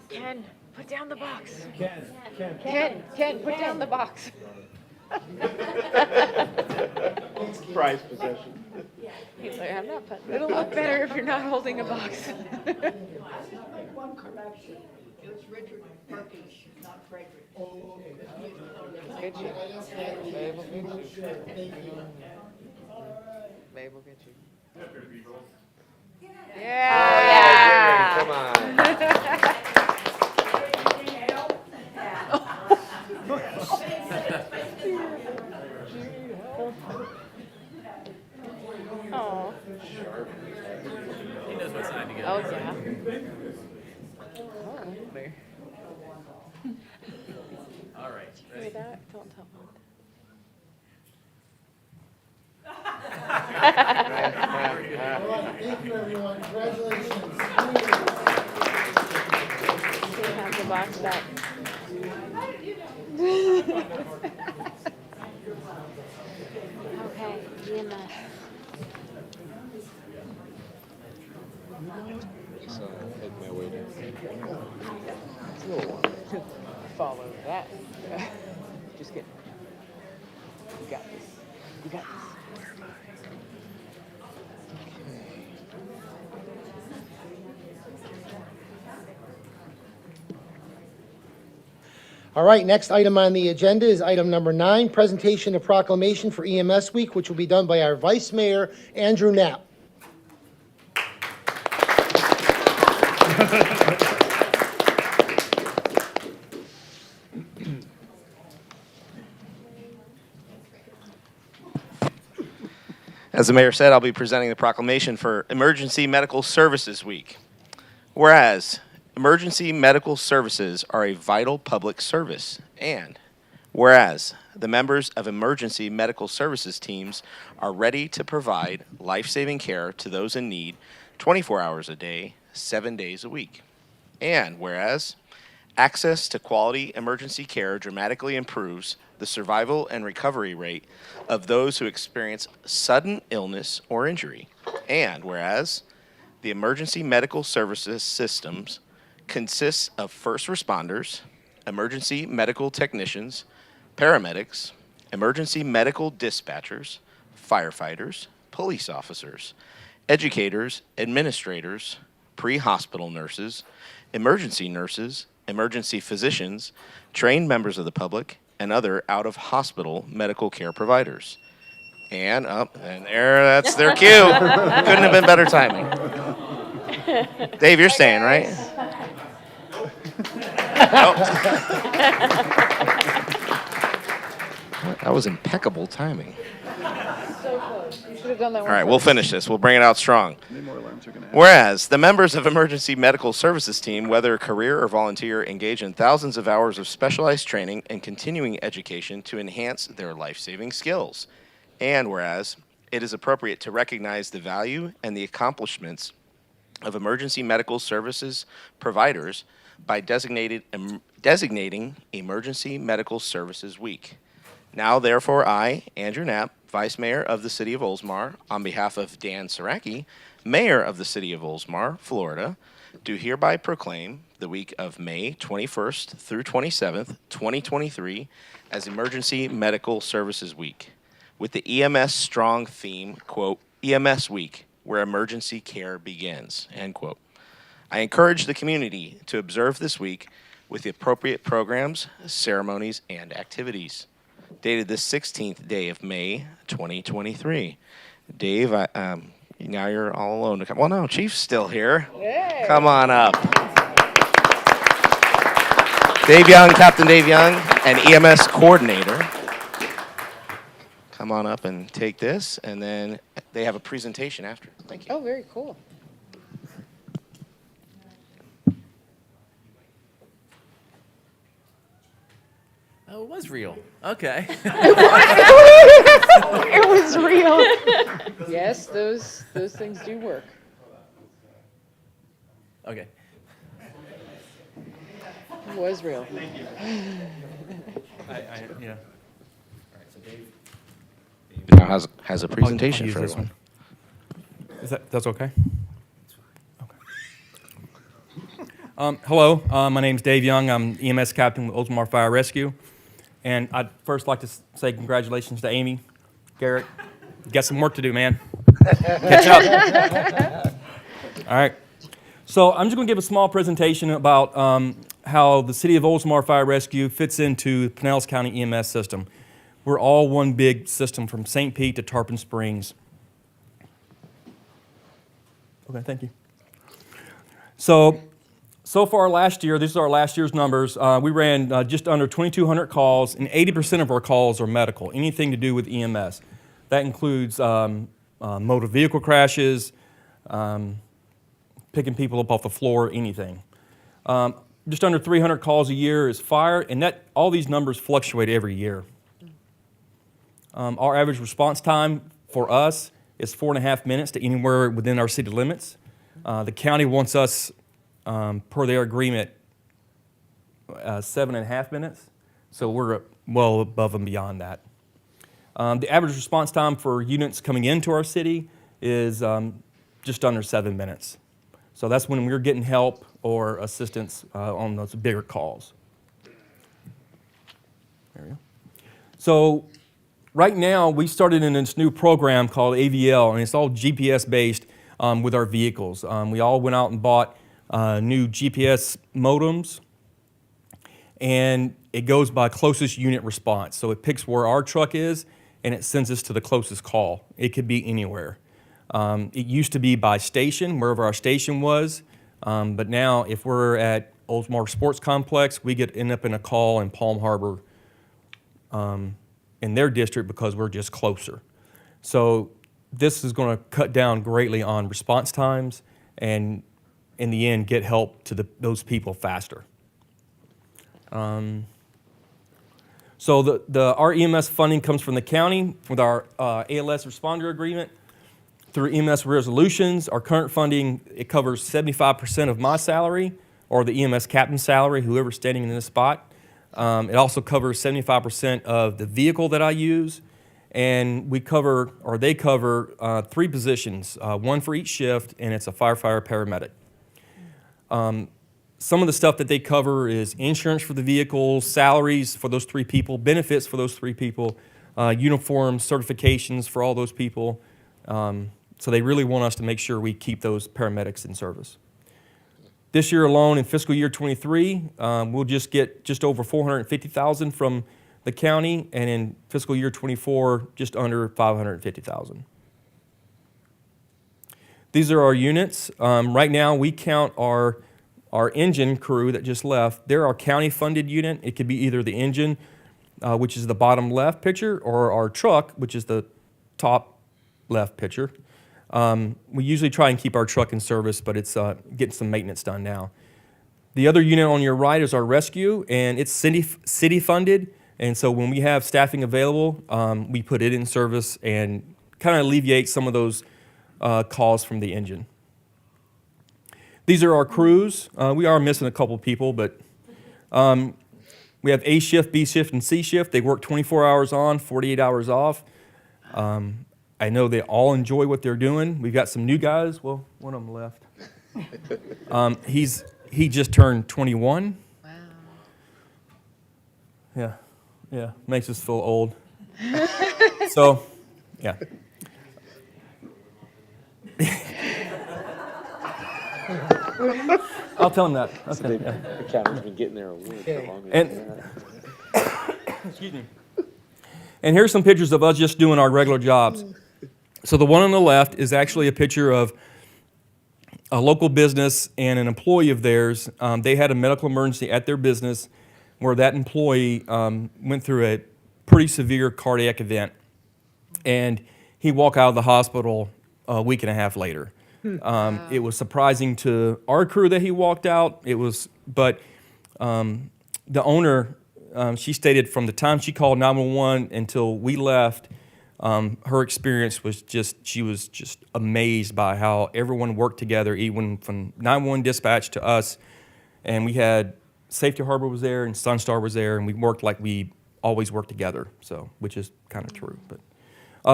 Ken, put down the box. Ken, put down the box. Prized possession. He's like, I'm not putting. It'll look better if you're not holding a box. One correction. It was Richard Perkins, not Frederick. Get you. Babe will get you. Babe will get you. Yeah. Come on. Oh. He knows what side to go. Oh, yeah. There. All right. Hear that? Don't tell mom. Thank you, everyone. Congratulations. Have the box back. Okay, EMS. So, make my way down. It's a little one. Follow that. Just kidding. You got this. You got this. All right, next item on the agenda is item number 9, presentation of proclamation for EMS Week, which will be done by our Vice Mayor, Andrew Knapp. As the mayor said, I'll be presenting the proclamation for Emergency Medical Services Week. Whereas emergency medical services are a vital public service, and whereas the members of emergency medical services teams are ready to provide life-saving care to those in need 24 hours a day, 7 days a week. And whereas access to quality emergency care dramatically improves the survival and recovery rate of those who experience sudden illness or injury. And whereas the emergency medical services systems consists of first responders, emergency medical technicians, paramedics, emergency medical dispatchers, firefighters, police officers, educators, administrators, pre-hospital nurses, emergency physicians, trained members of the public, and other out-of-hospital medical care providers. And that's their cue. Couldn't have been better timing. Dave, you're staying, right? Nope. That was impeccable timing. So close. You should have done that All one right, we'll first. finish this. We'll bring it out strong. Whereas the members of Emergency Medical Services Team, whether career or volunteer, engage in thousands of hours of specialized training and continuing education to enhance their life-saving skills. And whereas it is appropriate to recognize the value and the accomplishments of emergency medical services providers by designating Emergency Medical Services Week. Now, therefore, I, Andrew Knapp, Vice Mayor of the City of Oldsmar, on behalf of Dan Saraki, Mayor of the City of Oldsmar, Florida, do hereby proclaim the week of May 21st through 27th, 2023, as Emergency Medical Services Week, with the EMS Strong theme, quote, EMS Week, where emergency care begins, end quote. I encourage the community to observe this week with the appropriate programs, ceremonies, and activities. Dated this 16th day of May, 2023. Dave, now you're all alone. Well, no, Chief's still here. Hey. Come on up. Dave Young, Captain Dave Young, and EMS Coordinator. Come on up and take this, and then they have a presentation after. Thank you. Oh, very cool. Oh, it was real. Okay. It was real. Yes, those things do work. Okay. It was real. Yeah. Now has a I'll presentation use for this everyone. one. That's okay? Hello, my name's Dave Young. I'm EMS Captain with Oldsmar Fire Rescue. And I'd first like to say congratulations to Amy, Garrett. You got some work to do, man. Catch up. All right. So I'm just going to give a small presentation about how the City of Oldsmar Fire Rescue fits into the Pinellas County EMS system. We're all one big system from St. Pete to Tarpon Springs. Okay, thank you. So far last year, these are our last year's numbers, we ran just under 2,200 calls, and 80% of our calls are medical, anything to do with EMS. That includes motor vehicle crashes, picking people up off the floor, anything. Just under 300 calls a year is fire, and all these numbers fluctuate every year. Our average response time for us is 4.5 minutes to anywhere within our city limits. The county wants us, per their agreement, 7.5 minutes, so we're well above and beyond that. The average response time for units coming into our city is just under 7 minutes. So that's when we're getting help or assistance on those bigger calls. There we go. So right now, we started in this new program called AVL, and it's all GPS-based with our vehicles. We all went out and bought new GPS modems, and it goes by closest unit response. So it picks where our truck is, and it sends us to the closest call. It could be anywhere. It used to be by station, wherever our station was, but now if we're at Oldsmar Sports Complex, we end up in a call in Palm Harbor in their district because we're just closer. So this is going to cut down greatly on response times and in the end get help to those people faster. So our EMS funding comes from the county with our ALS responder agreement. Through EMS resolutions, our current funding, it covers 75% of my salary or the EMS captain's salary, whoever's standing in this spot. It also covers 75% of the vehicle that I use. And they cover 3 positions, one for each shift, and it's a firefighter paramedic. Some of the stuff that they cover is insurance for the vehicles, salaries for those 3 people, benefits for those 3 people, uniforms, certifications for all those people, So they really want us to make sure we keep those paramedics in service. This year alone, in fiscal year 23, we'll just get just over $450,000 from the county, and in fiscal year 24, just under $550,000. These are our units. Right now, we count our engine crew that just left. They're our county-funded unit. It could be either the engine, which is the bottom left picture, or our truck, which is the top left picture. We usually try and keep our truck in service, but it's getting some maintenance done now. The other unit on your right is our rescue, and it's city-funded, and so when we have staffing available, we put it in service and kind of alleviate some of those calls from the engine. These are our crews. We are missing a couple people, but we have A shift, B shift, and C shift. They work 24 hours on, 48 hours off. I know they all enjoy what they're doing. We've got some new guys. Well, one of them left. He just turned 21. Wow. Yeah, makes us feel old. So, yeah. I'll tell him that. Okay. The captain's been getting there a little bit longer. And excuse me. And here's some pictures of us just doing our regular jobs. So the one on the left is actually a picture of a local business and an employee of theirs. They had a medical emergency at their business where that employee went through a pretty severe cardiac event, and he walked out of the hospital a week and a half later. It was surprising to our crew that he walked out. But the owner, she stated from the time she called 911 until we left, her experience was she was just amazed by how everyone worked together, even from 911 dispatch to us. And we had Safety Harbor was there and Sunstar was there, and we worked like we always work together, so which is kind of true. But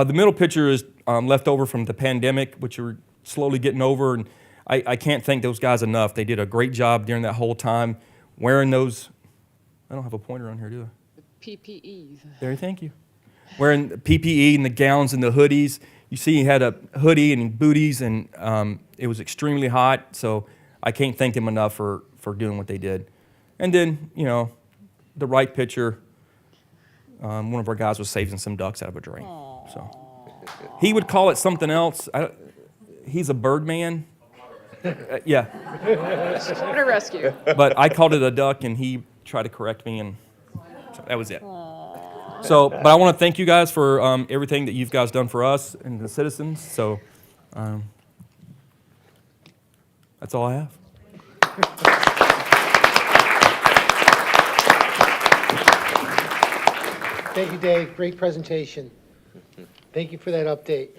the middle picture is left over from the pandemic, which we're slowly getting over, and I can't thank those guys enough. They did a great job during that whole time, wearing those. I don't have a pointer on here, do I? PPEs. There, thank you. Wearing the PPE and the gowns and the hoodies. You see, he had a hoodie and booties, and it was extremely hot. So I can't thank them enough for doing what they did. And then, you know, the right picture. One of our guys was saving some ducks out of a drain. So he would call it something else. He's a bird man. Yeah. What a rescue. But I called it a duck, and he tried to correct me, and so that was it. So, but I want to thank you guys for everything that you guys done for us and the citizens. So that's all I have. Thank you, Dave. Great presentation. Thank you for that update.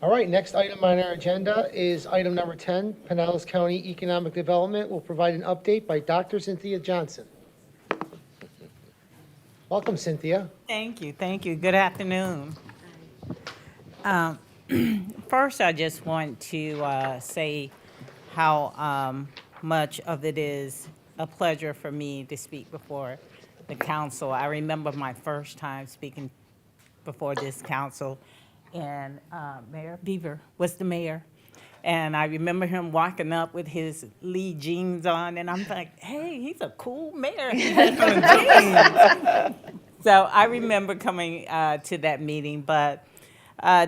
All right, next item on our agenda is item number 10. Pinellas County Economic Development will provide an update by Dr. Cynthia Johnson. Welcome, Cynthia. Thank you. Thank you. Good afternoon. First, I just want to say how much of it is a pleasure for me to speak before the council. I remember my first time speaking before this council, and Mayor Beaver was the mayor. And I remember him walking up with his Lee jeans on, and I'm like, hey, he's a cool mayor. He has some jeans. So I remember coming to that meeting, but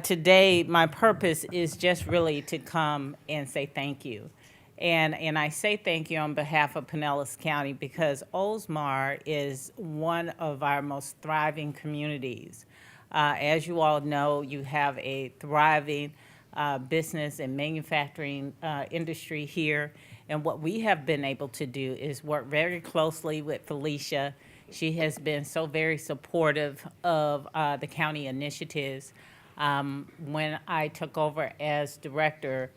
today my purpose is just really to come and say thank you. And I say thank you on behalf of Pinellas County because Oldsmar is one of our most thriving communities. As you all know, you have a thriving business and manufacturing industry here. And what we have been able to do is work very closely with Felicia. She has been so very supportive of the county initiatives. When I took over as director,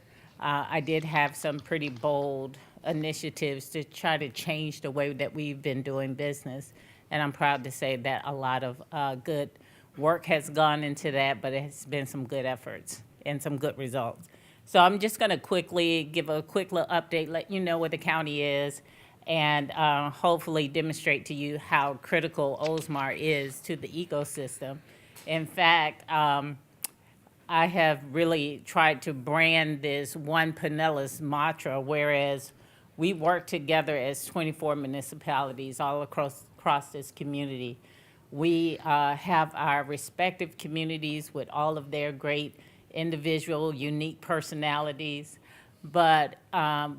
I did have some pretty bold initiatives to try to change the way that we've been doing business. And I'm proud to say that a lot of good work has gone into that, but it has been some good efforts and some good results. So I'm just going to quickly give a quick little update, let you know where the county is, and hopefully demonstrate to you how critical Oldsmar is to the ecosystem. In fact, I have really tried to brand this one Pinellas mantra, whereas we work together as 24 municipalities all across this community. We have our respective communities with all of their great individual, unique personalities. But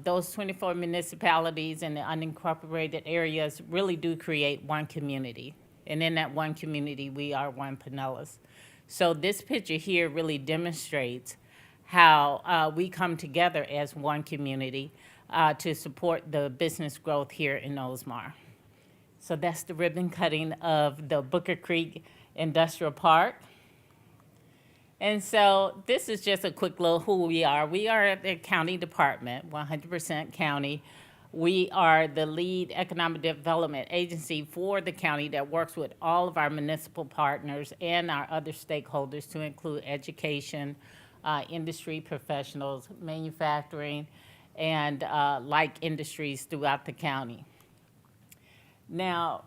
those 24 municipalities and the unincorporated areas really do create one community. And in that one community, we are one Pinellas. So this picture here really demonstrates how we come together as one community to support the business growth here in Oldsmar. So that's the ribbon cutting of the Booker Creek Industrial Park. And so this is just a quick little who we are. We are the county department, 100% county. We are the lead economic development agency for the county that works with all of our municipal partners and our other stakeholders to include education, industry professionals, manufacturing, and like industries throughout the county. Now,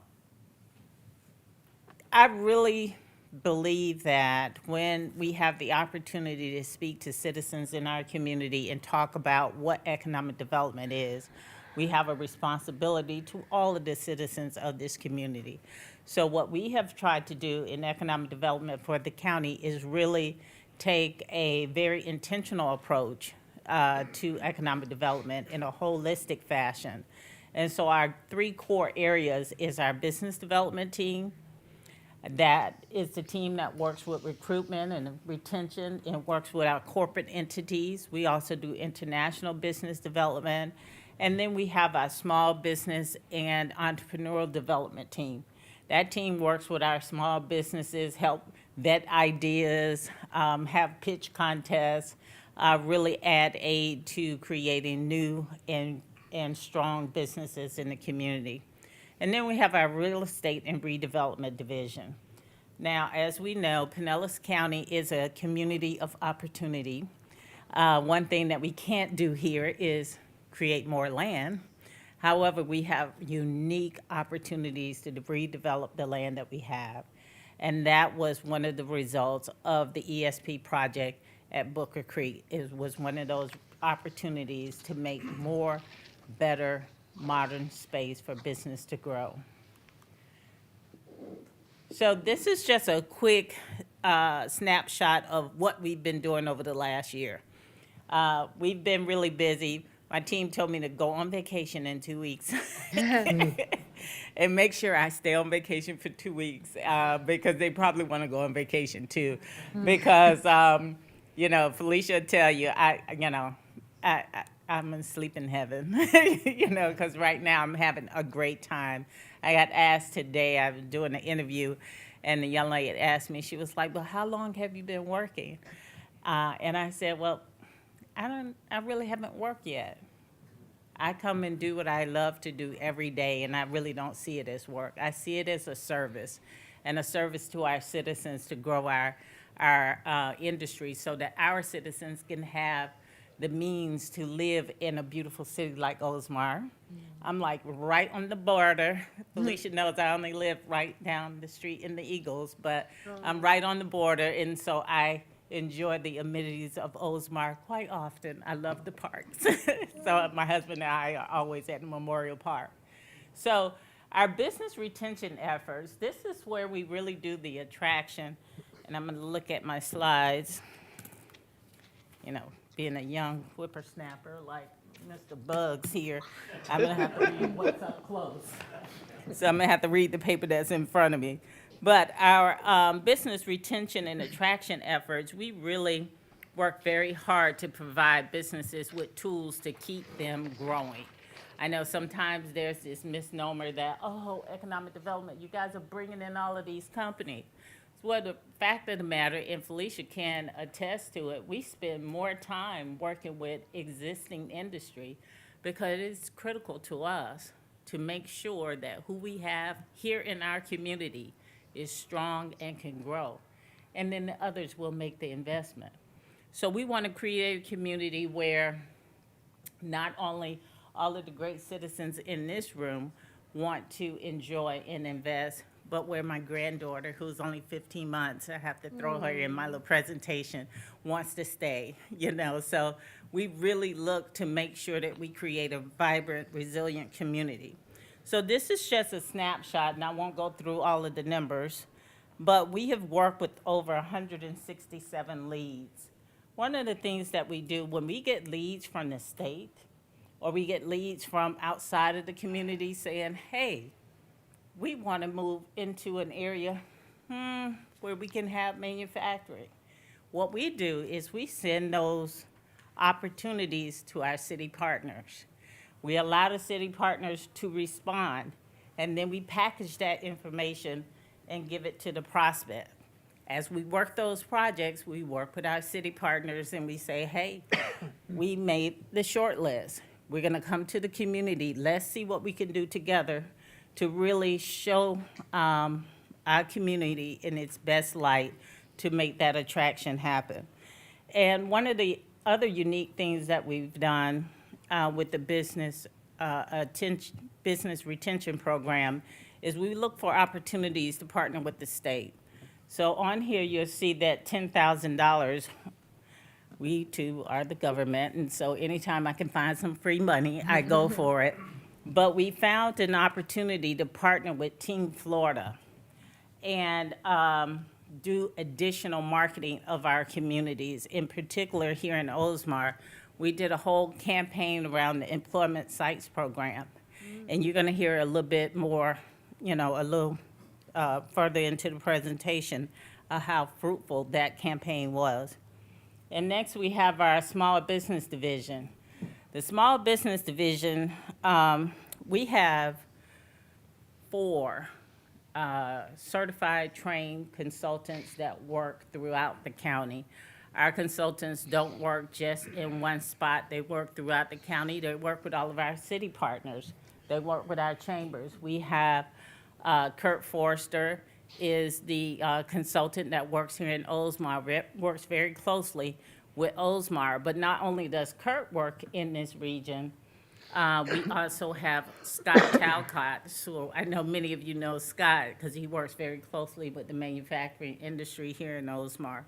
I really believe that when we have the opportunity to speak to citizens in our community and talk about what economic development is, we have a responsibility to all of the citizens of this community. So what we have tried to do in economic development for the county is really take a very intentional approach to economic development in a holistic fashion. And so our three core areas is our business development team. That is the team that works with recruitment and retention and works with our corporate entities. We also do international business development. And then we have our small business and entrepreneurial development team. That team works with our small businesses, help vet ideas, have pitch contests, really add aid to creating new and strong businesses in the community. And then we have our real estate and redevelopment division. Now, as we know, Pinellas County is a community of opportunity. One thing that we can't do here is create more land. However, we have unique opportunities to redevelop the land that we have. And that was one of the results of the ESP project at Booker Creek. It was one of those opportunities to make more, better, modern space for business to grow. So this is just a quick snapshot of what we've been doing over the last year. We've been really busy. My team told me to go on vacation in 2 weeks and make sure I stay on vacation for 2 weeks because they probably want to go on vacation too. Because, Felicia will tell you, I'm asleep in heaven, because right now I'm having a great time. I got asked today, I was doing an interview, and the young lady asked me, she was like, well, how long have you been working? And I said, well, I really haven't worked yet. I come and do what I love to do every day, and I really don't see it as work. I see it as a service, and a service to our citizens to grow our industry so that our citizens can have the means to live in a beautiful city like Oldsmar. I'm like right on the border. Felicia knows I only live right down the street in the Eagles, but I'm right on the border, and so I enjoy the amenities of Oldsmar quite often. I love the parks. So my husband and I are always at Memorial Park. So our business retention efforts, this is where we really do the attraction, and I'm gonna look at my slides. Being a young whippersnapper like Mr. Bugs here, I'm gonna have to read what's up close. So I'm gonna have to read the paper that's in front of me. But our business retention and attraction efforts, we really work very hard to provide businesses with tools to keep them growing. I know sometimes there's this misnomer that, economic development, you guys are bringing in all of these companies. Well, the fact of the matter, and Felicia can attest to it, we spend more time working with existing industry because it's critical to us to make sure that who we have here in our community is strong and can grow. And then the others will make the investment. So we want to create a community where not only all of the great citizens in this room want to enjoy and invest, but where my granddaughter, who's only 15 months, I have to throw her in my little presentation, wants to stay, you know. So we really look to make sure that we create a vibrant, resilient community. So this is just a snapshot, and I won't go through all of the numbers, but we have worked with over 167 leads. One of the things that we do when we get leads from the state, or we get leads from outside of the community saying, hey, we want to move into an area where we can have manufacturing. What we do is we send those opportunities to our city partners. We allow the city partners to respond, and then we package that information and give it to the prospect. As we work those projects, we work with our city partners and we say, hey, we made the short list. We're gonna come to the community. Let's see what we can do together to really show our community in its best light to make that attraction happen. And one of the other unique things that we've done with the business retention program is we look for opportunities to partner with the state. So on here, you'll see that $10,000, we too are the government, and so anytime I can find some free money, I go for it. But we found an opportunity to partner with Team Florida and do additional marketing of our communities. In particular, here in Oldsmar, we did a whole campaign around the Employment Sites Program. And you're gonna hear a little bit more, you know, a little further into the presentation of how fruitful that campaign was. And next, we have our Small Business Division. The Small Business Division, we have 4 certified trained consultants that work throughout the county. Our consultants don't work just in one spot. They work throughout the county. They work with all of our city partners. They work with our chambers. We have Kurt Forrester is the consultant that works here in Oldsmar, works very closely with Oldsmar. But not only does Kurt work in this region, we also have Scott Talcott. So I know many of you know Scott because he works very closely with the manufacturing industry here in Oldsmar.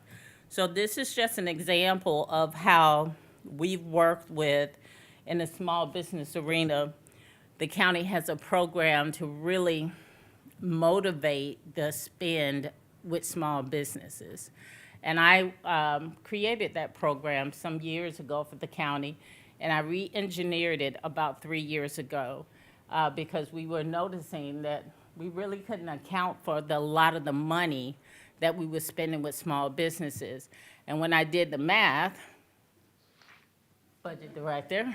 So this is just an example of how we've worked with, in the small business arena, the county has a program to really motivate the spend with small businesses. And I created that program some years ago for the county, and I re-engineered it about 3 years ago because we were noticing that we really couldn't account for a lot of the money that we were spending with small businesses. And when I did the math, budget director,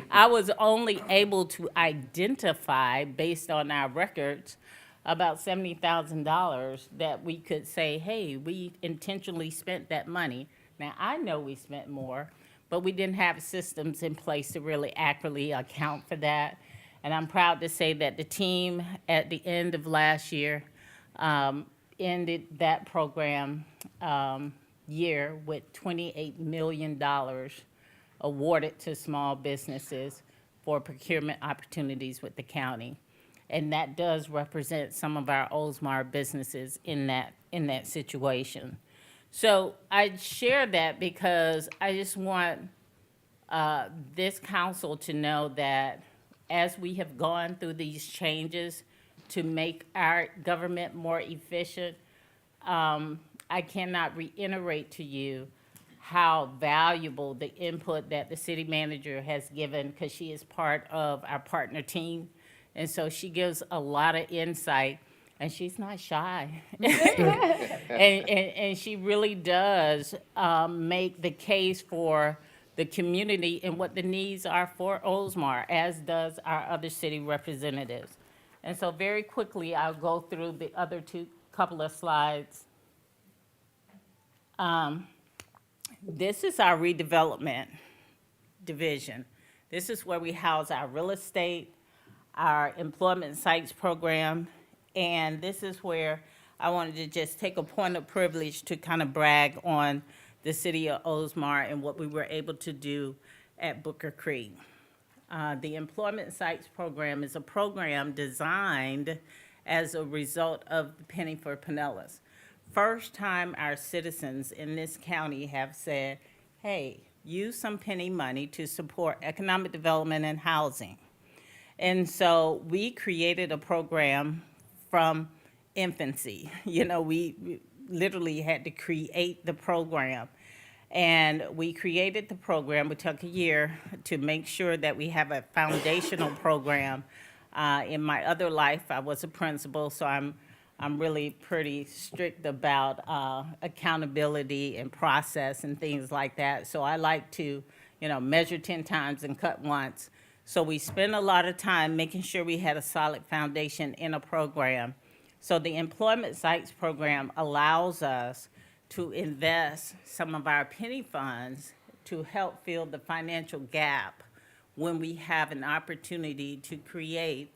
I was only able to identify, based on our records, about $70,000 that we could say, hey, we intentionally spent that money. Now, I know we spent more, but we didn't have systems in place to really accurately account for that. And I'm proud to say that the team at the end of last year ended that program year with $28 million awarded to small businesses for procurement opportunities with the county. And that does represent some of our Oldsmar businesses in that situation. So I share that because I just want this council to know that as we have gone through these changes to make our government more efficient, I cannot reiterate to you how valuable the input that the city manager has given, because she is part of our partner team. And so she gives a lot of insight, and she's not shy. and she really does make the case for the community and what the needs are for Oldsmar, as does our other city representatives. And so very quickly, I'll go through the other couple of slides. This is our redevelopment division. This is where we house our real estate, our employment sites program, and this is where I wanted to just take a point of privilege to kind of brag on the city of Oldsmar and what we were able to do at Booker Creek. The employment sites program is a program designed as a result of the Penny for Pinellas. First time our citizens in this county have said, hey, use some penny money to support economic development and housing. And so we created a program from infancy. You know, we literally had to create the program. And we created the program. We took a year to make sure that we have a foundational program. In my other life, I was a principal, so I'm really pretty strict about accountability and process and things like that. So I like to, you know, measure 10 times and cut once. So we spent a lot of time making sure we had a solid foundation in a program. So the Employment Sites program allows us to invest some of our penny funds to help fill the financial gap when we have an opportunity to create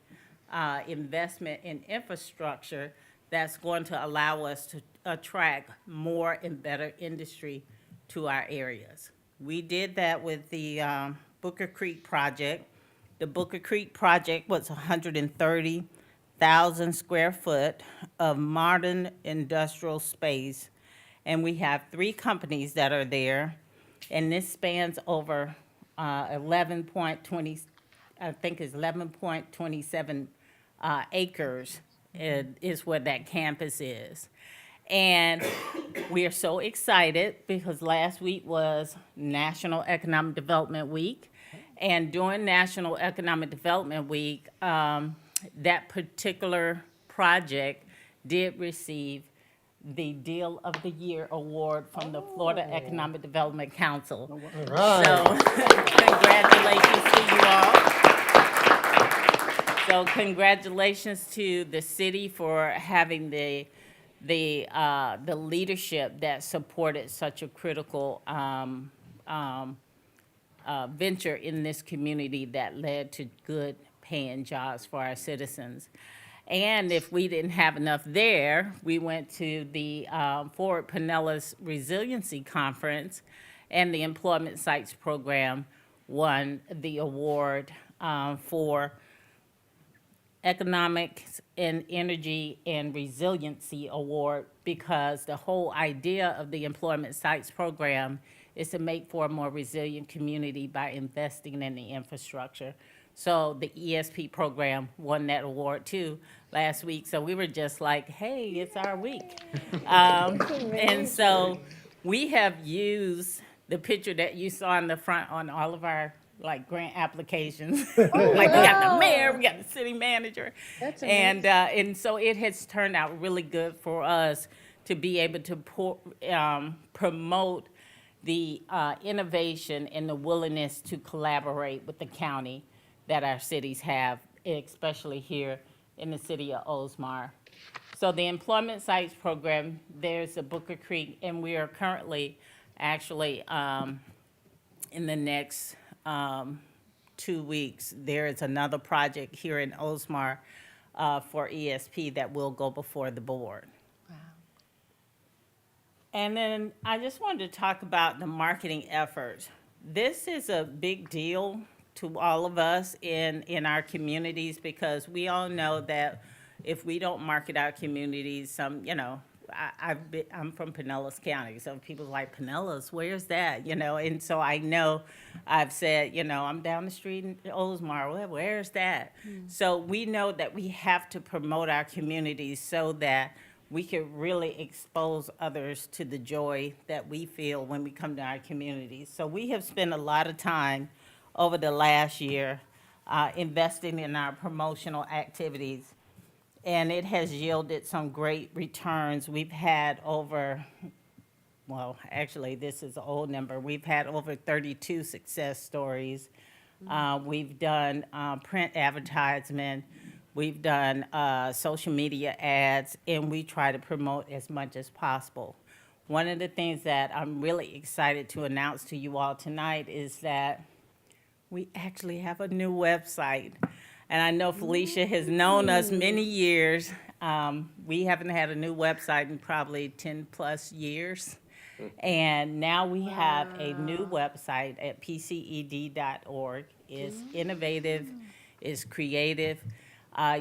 investment in infrastructure that's going to allow us to attract more and better industry to our areas. We did that with the Booker Creek project. The Booker Creek project was 130,000 square foot of modern industrial space. And we have 3 companies that are there. And this spans over 11.27 acres is where that campus is. And we are so excited because last week was National Economic Development Week. And during National Economic Development Week, that particular project did receive the Deal of the Year award from the Florida Economic Development Council. All right. So congratulations to you all. So congratulations to the city for having the leadership that supported such a critical venture in this community that led to good paying jobs for our citizens. And if we didn't have enough there, we went to the Forward Pinellas Resiliency Conference, and the Employment Sites program won the award for Economics and Energy and Resiliency Award, because the whole idea of the Employment Sites program is to make for a more resilient community by investing in the infrastructure. So the ESP program won that award too last week. So we were just like, hey, it's our week. And so we have used the picture that you saw in the front on all of our like grant applications. Like we got the mayor, we got the city manager. That's And so it has turned out really good for us to be able to promote the innovation and the willingness to collaborate with the county that our cities have, especially here in the city of Oldsmar. So the Employment Sites program, there's a Booker Creek, and we are currently actually in the next 2 weeks, there is another project here in Oldsmar for ESP that will go before the board. And then I just wanted to talk about the marketing efforts. This is a big deal to all of us in our communities, because we all know that if we don't market our communities, I'm from Pinellas County, so people are like, Pinellas, where's that? And so I know I've said, I'm down the street in Oldsmar, where's that? So we know that we have to promote our communities so that we can really expose others to the joy that we feel when we come to our communities. So we have spent a lot of time over the last year investing in our promotional activities, and it has yielded some great returns. We've had over, well, actually, this is an old number. We've had over 32 success stories. We've done print advertisement. We've done social media ads, and we try to promote as much as possible. One of the things that I'm really excited to announce to you all tonight is that we actually have a new website. And I know Felicia has known us many years. We haven't had a new website in probably 10+ years. And now we have a new website at pced.org. It's innovative, it's creative.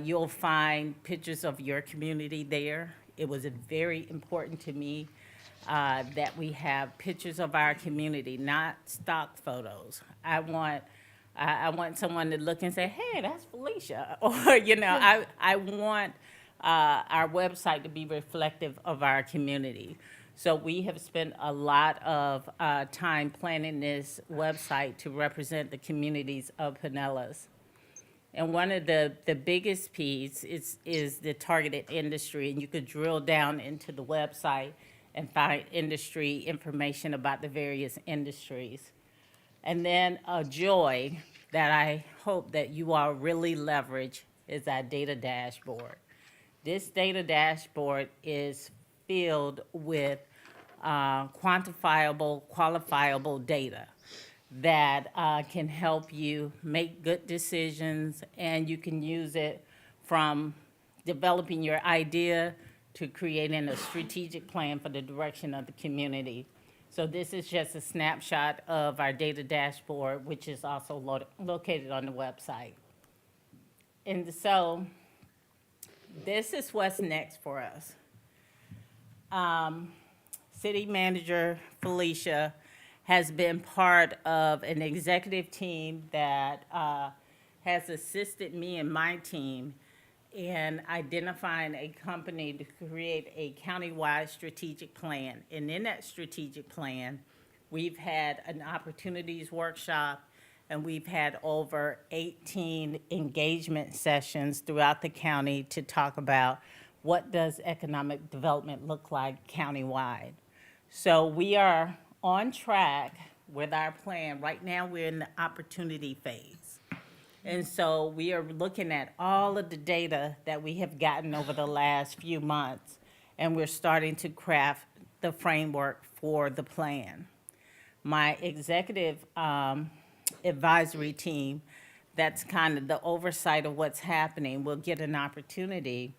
You'll find pictures of your community there. It was very important to me that we have pictures of our community, not stock photos. I want someone to look and say, hey, that's Felicia. Or, I want our website to be reflective of our community. So we have spent a lot of time planning this website to represent the communities of Pinellas. And one of the biggest piece is the targeted industry, and you could drill down into the website and find industry information about the various industries. And then a joy that I hope that you all really leverage is our data dashboard. This data dashboard is filled with quantifiable, qualifiable data that can help you make good decisions, and you can use it from developing your idea to creating a strategic plan for the direction of the community. So this is just a snapshot of our data dashboard, which is also located on the website. And so this is what's next for us. City Manager Felicia has been part of an executive team that has assisted me and my team in identifying a company to create a countywide strategic plan. And in that strategic plan, we've had an opportunities workshop, and we've had over 18 engagement sessions throughout the county to talk about what does economic development look like countywide. So we are on track with our plan. Right now, we're in the opportunity phase. And so we are looking at all of the data that we have gotten over the last few months, and we're starting to craft the framework for the plan. My executive advisory team, that's kind of the oversight of what's happening, will get an opportunity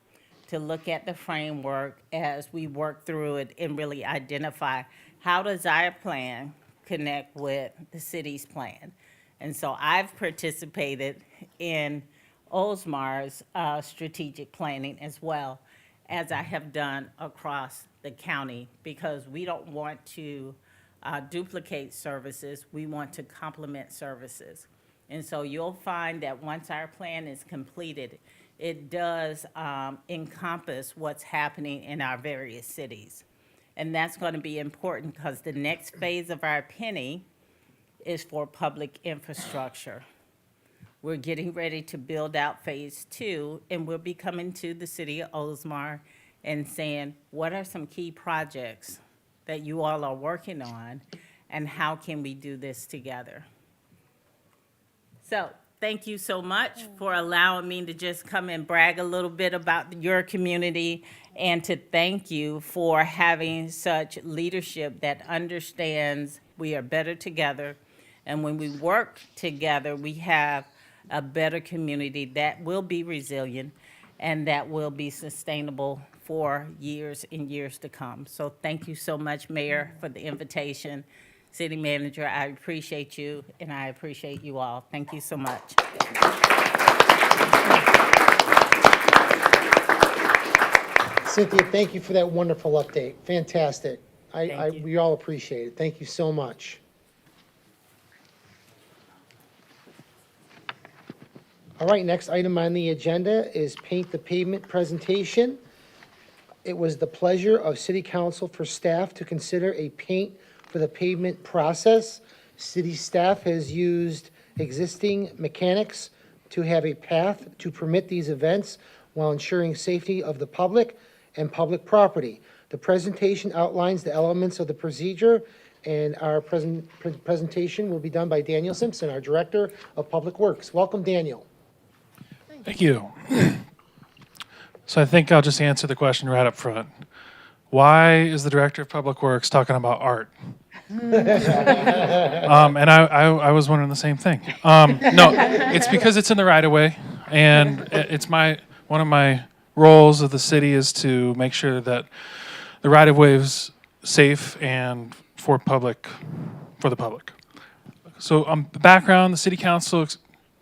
to look at the framework as we work through it and really identify how does our plan connect with the city's plan. And so I've participated in Oldsmar's strategic planning as well as I have done across the county, because we don't want to duplicate services. We want to complement services. And so you'll find that once our plan is completed, it does encompass what's happening in our various cities. And that's going to be important because the next phase of our penny is for public infrastructure. We're getting ready to build out phase 2, and we'll be coming to the city of Oldsmar and saying, what are some key projects that you all are working on, and how can we do this together? So thank you so much for allowing me to just come and brag a little bit about your community, and to thank you for having such leadership that understands we are better together. And when we work together, we have a better community that will be resilient and that will be sustainable for years and years to come. So thank you so much, Mayor, for the invitation. City Manager, I appreciate you, and I appreciate you all. Thank you so much. Cynthia, thank you for that wonderful update. Fantastic. Thank you. We all appreciate it. Thank you so much. All right, next item on the agenda is Paint the Pavement presentation. It was the pleasure of City Council for staff to consider a paint for the pavement process. City staff has used existing mechanics to have a path to permit these events while ensuring safety of the public and public property. The presentation outlines the elements of the procedure, and our presentation will be done by Daniel Simpson, our Director of Public Works. Welcome, Daniel. Thank you. So I think I'll just answer the question right up front. Why is the Director of Public Works talking about art? And I was wondering the same thing. No, it's because it's in the right of way, and it's one of my roles of the city is to make sure that the right of way is safe and for the public. So background: the City Council. Here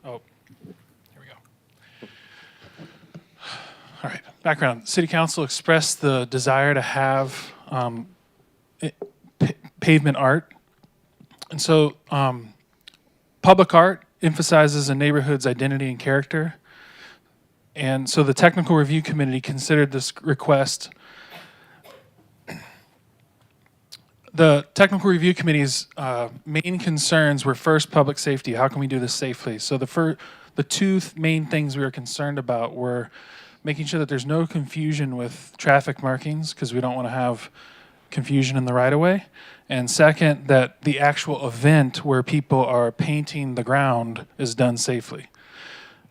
we go. background. City Council expressed the desire to have pavement art. And so public art emphasizes a neighborhood's identity and character. And so the Technical Review Committee considered this request. The Technical Review Committee's main concerns were first public safety. How can we do this safely? So the two main things we were concerned about were making sure that there's no confusion with traffic markings, because we don't want to have confusion in the right-of-way. And second, that the actual event where people are painting the ground is done safely.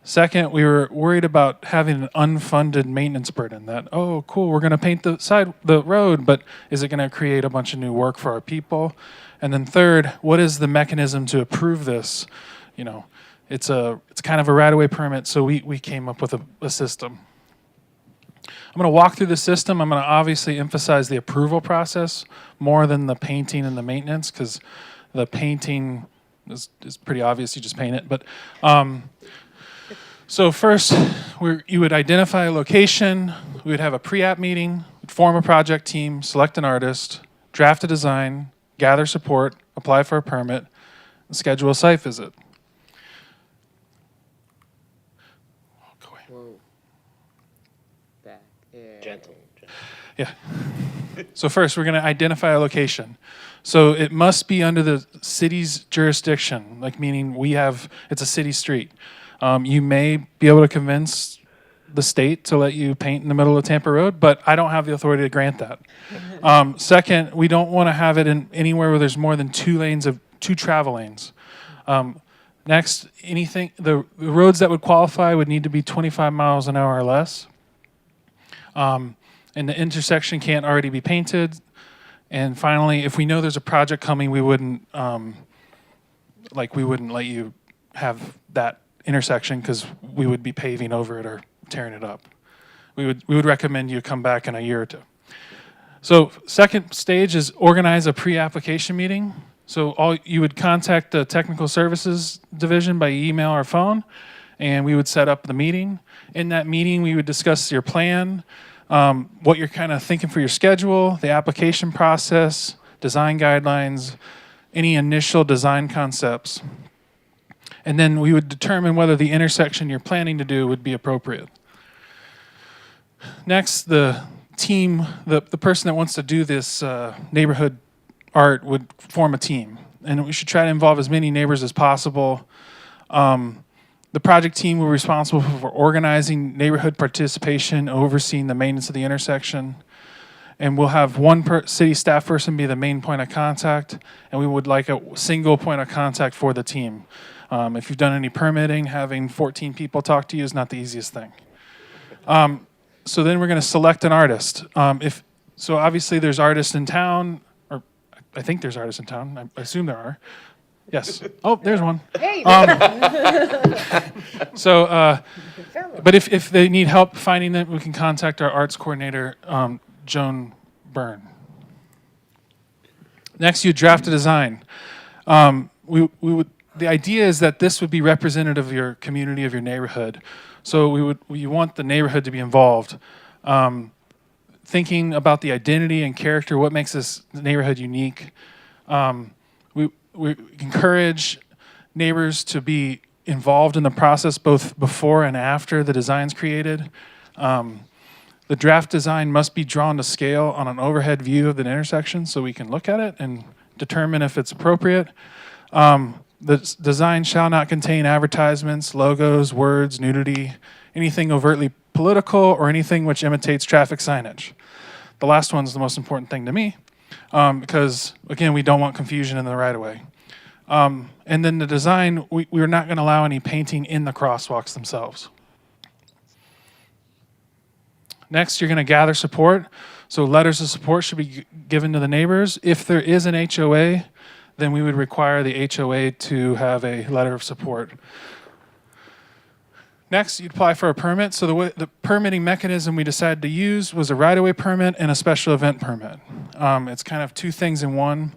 Second, we were worried about having an unfunded maintenance burden, that, oh, cool, we're going to paint the road, but is it going to create a bunch of new work for our people? And then third, what is the mechanism to approve this? You know, it's kind of a right-of-way permit, so we came up with a system. I'm going to walk through the system. I'm going to obviously emphasize the approval process more than the painting and the maintenance, because the painting is pretty obvious. You just paint it. But so first, you would identify a location. We would have a pre-app meeting, form a project team, select an artist, draft a design, gather support, apply for a permit, and schedule a site visit. Whoa. Back. Yeah. Gentle. Yeah. So first, we're going to identify a location. So it must be under the city's jurisdiction, like meaning it's a city street. You may be able to convince the state to let you paint in the middle of Tampa Road, but I don't have the authority to grant that. Second, we don't want to have it in anywhere where there's more than two travel lanes. Next, the roads that would qualify would need to be 25 miles an hour or less. And the intersection can't already be painted. And finally, if we know there's a project coming, we wouldn't let you have that intersection, because we would be paving over it or tearing it up. We would recommend you come back in a year or two. So second stage is organize a pre-application meeting. So you would contact the technical services division by email or phone, and we would set up the meeting. In that meeting, we would discuss your plan, what you're kind of thinking for your schedule, the application process, design guidelines, any initial design concepts. And then we would determine whether the intersection you're planning to do would be appropriate. Next, the team, the person that wants to do this neighborhood art would form a team. And we should try to involve as many neighbors as possible. The project team will be responsible for organizing neighborhood participation, overseeing the maintenance of the intersection. And we'll have one city staff person be the main point of contact, and we would like a single point of contact for the team. If you've done any permitting, having 14 people talk to you is not the easiest thing. So then we're going to select an artist. So obviously there's artists in town, or I think there's artists in town. I assume there are. Yes. Oh, there's one. Hey. But if they need help finding them, we can contact our arts coordinator, Joan Byrne. Next, you draft a design. The idea is that this would be representative of your community, of your neighborhood. So you want the neighborhood to be involved. Thinking about the identity and character, what makes this neighborhood unique. We encourage neighbors to be involved in the process both before and after the design's created. The draft design must be drawn to scale on an overhead view of the intersection so we can look at it and determine if it's appropriate. The design shall not contain advertisements, logos, words, nudity, anything overtly political, or anything which imitates traffic signage. The last one's the most important thing to me, because, again, we don't want confusion in the right-of-way. And then the design, we're not going to allow any painting in the crosswalks themselves. Next, you're going to gather support. So letters of support should be given to the neighbors. If there is an HOA, then we would require the HOA to have a letter of support. Next, you'd apply for a permit. So the permitting mechanism we decided to use was a right-of-way permit and a special event permit. It's kind of two things in one.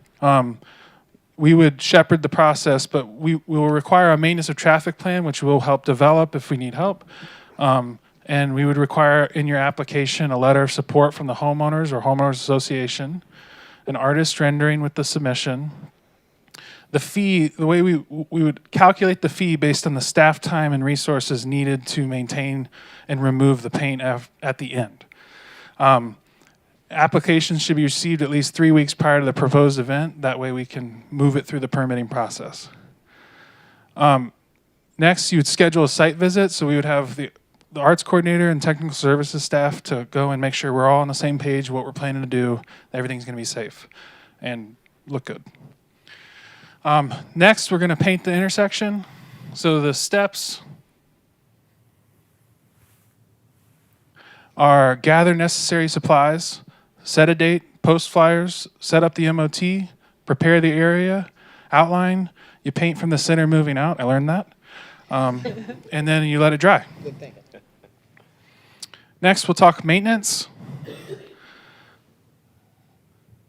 We would shepherd the process, but we will require a maintenance of traffic plan, which we'll help develop if we need help. And and we would require in your application a letter of support from the homeowners or homeowners association, an artist rendering with the submission. The fee, the way we would calculate the fee based on the staff time and resources needed to maintain and remove the paint at the end. Applications should be received at least 3 weeks prior to the proposed event. That way we can move it through the permitting process. Next, you would schedule a site visit. So we would have the arts coordinator and technical services staff to go and make sure we're all on the same page, what we're planning to do, everything's going to be safe and look good. Next, we're going to paint the intersection. So the steps are gather necessary supplies, set a date, post flyers, set up the MOT, prepare the area, outline, you paint from the center moving out. I learned that. And then you let it dry. Good thing. Next, we'll talk maintenance.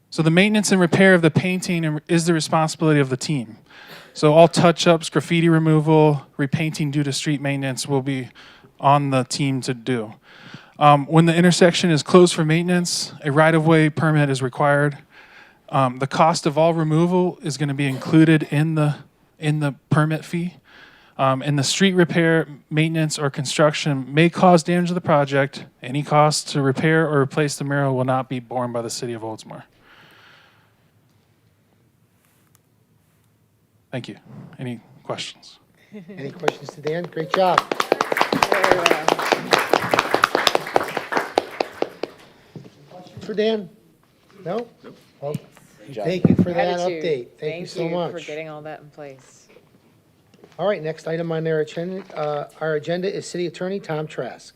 So the maintenance and repair of the painting is the responsibility of the team. So all touch-ups, graffiti removal, repainting due to street maintenance will be on the team to do. When the intersection is closed for maintenance, a right-of-way permit is required. The cost of all removal is going to be included in the permit fee. And the street repair, maintenance, or construction may cause damage to the project. Any cost to repair or replace the mural will not be borne by the city of Oldsmar. Thank you. Any questions? Any questions to Dan? Great job. For Dan? No? Well, thank you for that Gratitude. update. Thank you so much. for getting all that in place. All right, next item on our agenda is City Attorney Tom Trask.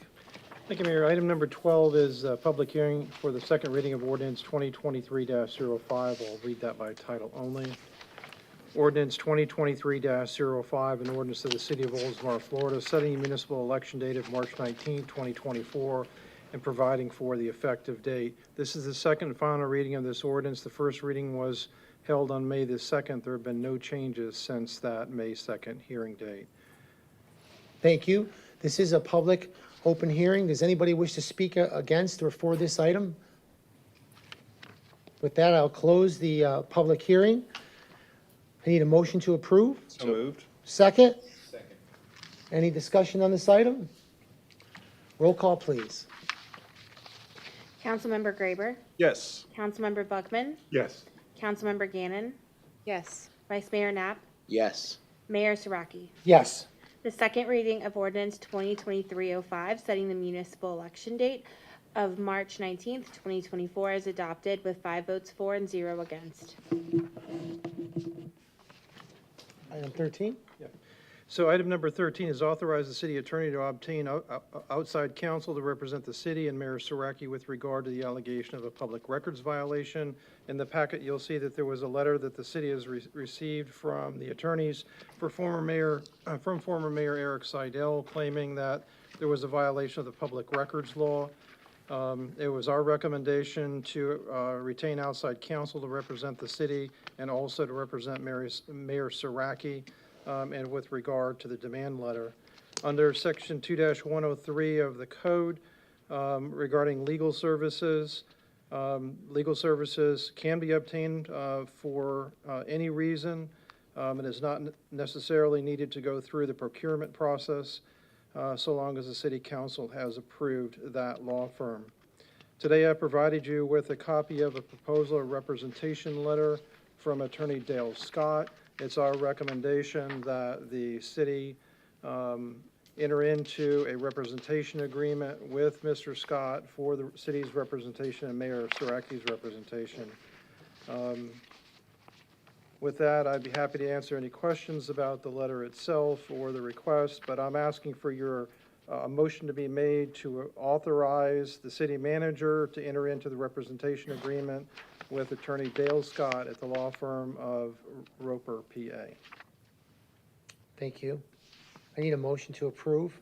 Thank you, Mayor. Item number 12 is a public hearing for the second reading of Ordinance 2023-05. I'll read that by title only. Ordinance 2023-05, an ordinance of the City of Oldsmar, Florida, setting the municipal election date of March 19, 2024, and providing for the effective date. This is the second and final reading of this ordinance. The first reading was held on May the 2nd. There have been no changes since that May 2nd hearing date. Thank you. This is a public open hearing. Does anybody wish to speak against or for this item? With that, I'll close the public hearing. I need a motion to approve. So moved. Second? Second. Any discussion on this item? Roll call, please. Councilmember Graber, Yes. Councilmember Buckman, Yes. Councilmember Gannon, Yes. Vice Mayor Knapp, Yes. Mayor Saraki. Yes. The second reading of Ordinance 2023-05, setting the municipal election date of March 19th, 2024 is adopted with 5 votes for and 0 against. Item 13? So item number 13 is authorize the city attorney to obtain outside counsel to represent the city and Mayor Saraki with regard to the allegation of a public records violation. In the packet, you'll see that there was a letter that the city has received from the attorneys for former Mayor Eric Seidel, claiming that there was a violation of the public records law. It was our recommendation to retain outside counsel to represent the city and also to represent Mayor Saraki. And with regard to the demand letter. Under Section 2-103 of the code regarding legal services can be obtained for any reason. It is not necessarily needed to go through the procurement process so long as the city council has approved that law firm. Today I provided you with a copy of a proposal or representation letter from Attorney Dale Scott. It's our recommendation that the city enter into a representation agreement with Mr. Scott for the city's representation and Mayor Saraki's representation. With that, I'd be happy to answer any questions about the letter itself or the request, but I'm asking for your motion to be made to authorize the city manager to enter into the representation agreement with Attorney Dale Scott at the law firm of Roper, PA. Thank you. I need a motion to approve.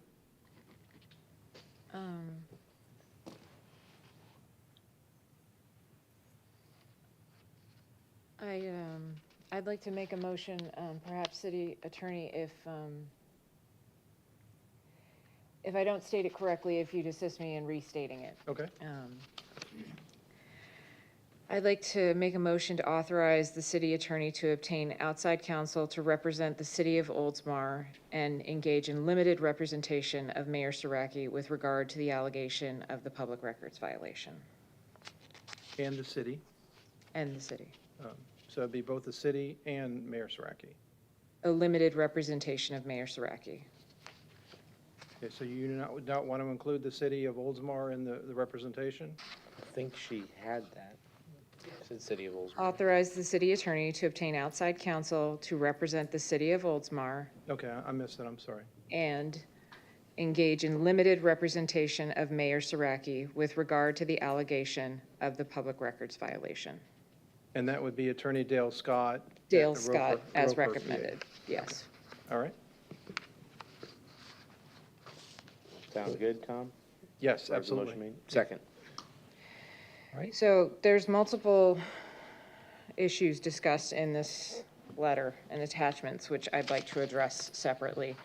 I'd like to make a motion, perhaps City Attorney, if If I don't state it correctly, if you'd assist me in restating it. Okay. I'd like to make a motion to authorize the city attorney to obtain outside counsel to represent the city of Oldsmar and engage in limited representation of Mayor Saraki with regard to the allegation of the public records violation And the city. and the city. So it'd be both the city and Mayor Saraki. A limited representation of Mayor Saraki. Okay, so you would not want to include the city of Oldsmar in the representation? I think she had that. It said City of Oldsmar. Authorize the city attorney to obtain outside counsel to represent the city of Oldsmar Okay, I missed it, I'm sorry. and engage in limited representation of Mayor Saraki with regard to the allegation of the public records violation. And that would be Attorney Dale Scott. Dale at the Scott, Roper- as Roper, recommended, yes. PA. All right? Sounds good, Tom? Yes, Motion absolutely. made. Second. So there's multiple issues discussed in this letter and attachments, which I'd like to address separately.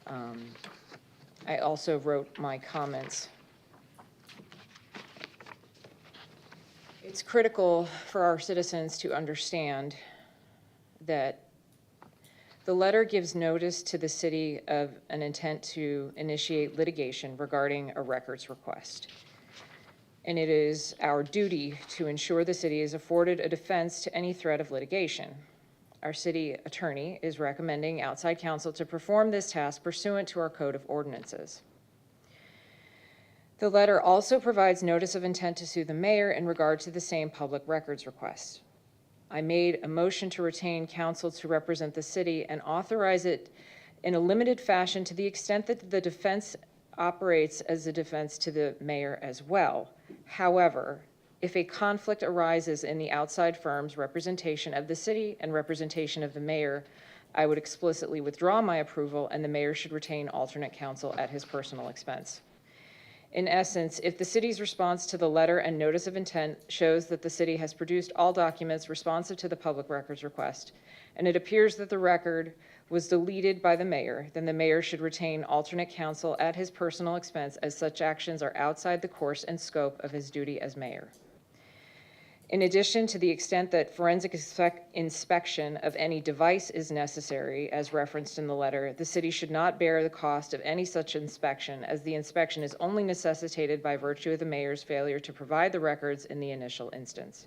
I also wrote my comments. It's critical for our citizens to understand that the letter gives notice to the city of an intent to initiate litigation regarding a records request. And it is our duty to ensure the city is afforded a defense to any threat of litigation. Our city attorney is recommending outside counsel to perform this task pursuant to our code of ordinances. The letter also provides notice of intent to sue the mayor in regard to the same public records request. I made a motion to retain counsel to represent the city and authorize it in a limited fashion to the extent that the defense operates as a defense to the mayor as well. However, if a conflict arises in the outside firm's representation of the city and representation of the mayor, I would explicitly withdraw my approval and the mayor should retain alternate counsel at his personal expense. In essence, if the city's response to the letter and notice of intent shows that the city has produced all documents responsive to the public records request, and it appears that the record was deleted by the mayor, then the mayor should retain alternate counsel at his personal expense as such actions are outside the course and scope of his duty as mayor. In addition, to the extent that forensic inspection of any device is necessary, as referenced in the letter, the city should not bear the cost of any such inspection, as the inspection is only necessitated by virtue of the mayor's failure to provide the records in the initial instance.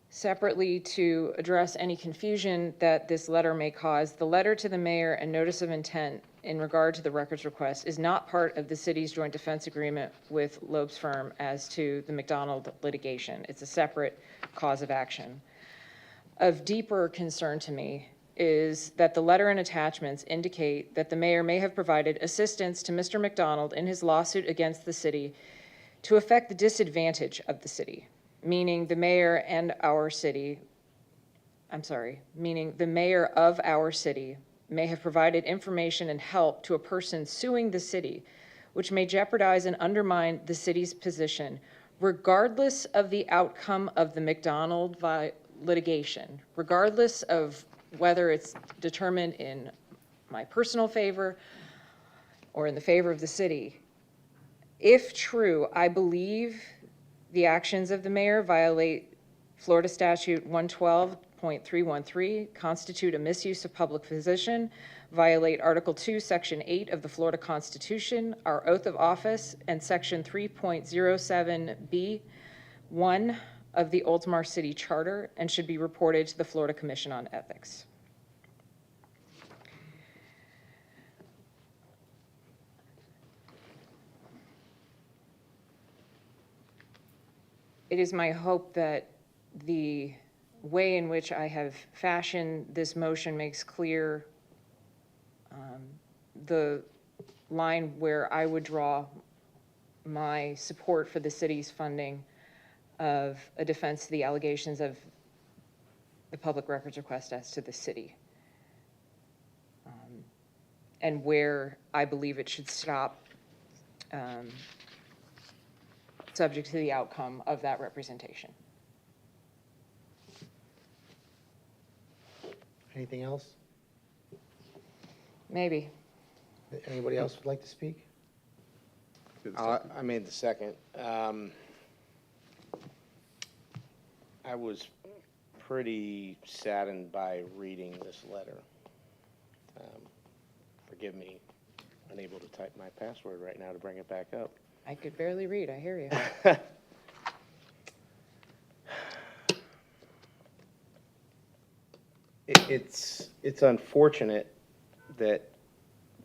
Separately, to address any confusion that this letter may cause, the letter to the mayor and notice of intent in regard to the records request is not part of the city's joint defense agreement with Loeb's firm as to the McDonald litigation. It's a separate cause of action. Of deeper concern to me is that the letter and attachments indicate that the mayor may have provided assistance to Mr. McDonald in his lawsuit against the city to affect the disadvantage of the city, meaning the mayor of our city may have provided information and help to a person suing the city, which may jeopardize and undermine the city's position, regardless of the outcome of the McDonald litigation, regardless of whether it's determined in my personal favor or in the favor of the city. If true, I believe the actions of the mayor violate Florida Statute 112.313, constitute a misuse of public position, violate Article 2, Section 8 of the Florida Constitution, our oath of office, and Section 3.07B1 of the Oldsmar City Charter, and should be reported to the Florida Commission on Ethics. It is my hope that the way in which I have fashioned this motion makes clear the line where I would draw my support for the city's funding of a defense to the allegations of the public records request as to the city, and where I believe it should stop, subject to the outcome of that representation. Anything else? Maybe. Anybody else would like to speak? I made the second. I was pretty saddened by reading this letter. Forgive me, unable to type my password right now to bring it back up. I could barely read, I hear you. It's unfortunate that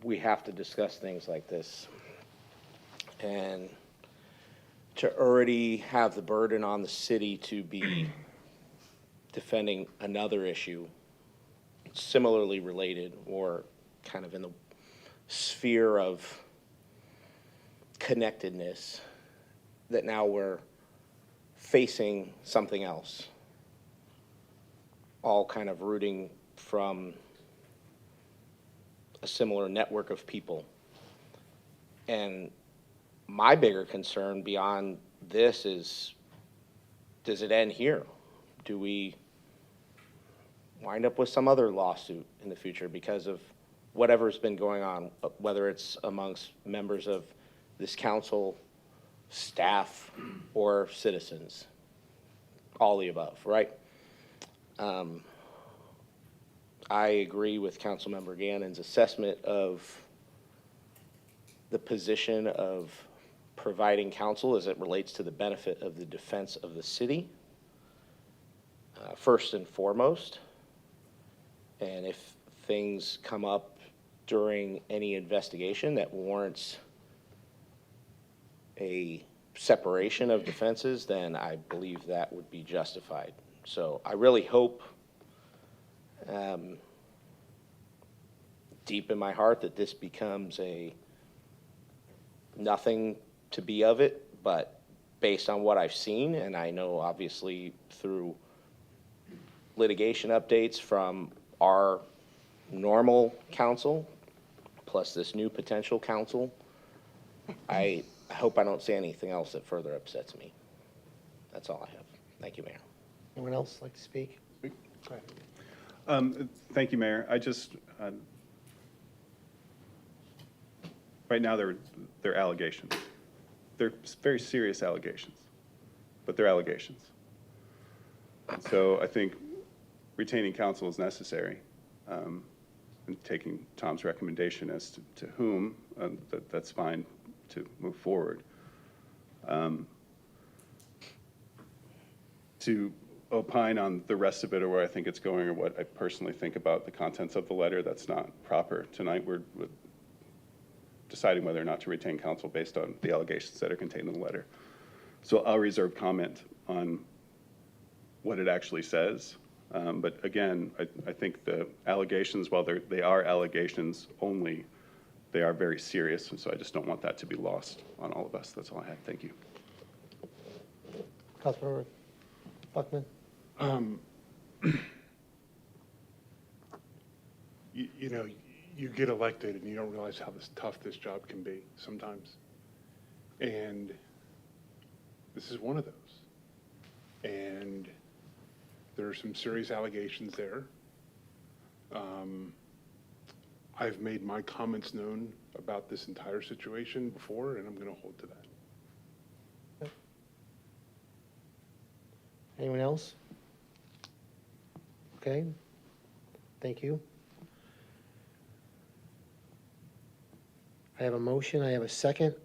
we have to discuss things like this. And to already have the burden on the city to be defending another issue similarly related or kind of in the sphere of connectedness, that now we're facing something else, all kind of rooting from a similar network of people. And my bigger concern beyond this is, does it end here? Do we wind up with some other lawsuit in the future because of whatever's been going on, whether it's amongst members of this council, staff, or citizens? All the above, right? I agree with Councilmember Gannon's assessment of the position of providing counsel as it relates to the benefit of the defense of the city, first and foremost. And if things come up during any investigation that warrants a separation of defenses, then I believe that would be justified. So I really hope, deep in my heart, that this becomes a nothing to be of it, but based on what I've seen, and I know obviously through litigation updates from our normal counsel, plus this new potential counsel, I hope I don't say anything else that further upsets me. That's all I have. Thank you, Mayor. Anyone else like to speak? Go ahead. Thank you, Mayor. I just, right now, they're allegations. They're very serious allegations, but they're allegations. And so I think retaining counsel is necessary, and taking Tom's recommendation as to whom, that's fine to move forward. To opine on the rest of it, or where I think it's going, or what I personally think about the contents of the letter, that's not proper. Tonight we're deciding whether or not to retain counsel based on the allegations that are contained in the letter. So I'll reserve comment on what it actually says. But again, I think the allegations, while they are allegations only, they are very serious, and so I just don't want that to be lost on all of us. That's all I had. Thank you. Councilmember Buckman? You know, you get elected and you don't realize how tough this job can be sometimes. And this is one of those. And there are some serious allegations there. I've made my comments known about this entire situation before, and I'm going to hold to that. Anyone else? Okay. Thank you. I have a motion. I have a second.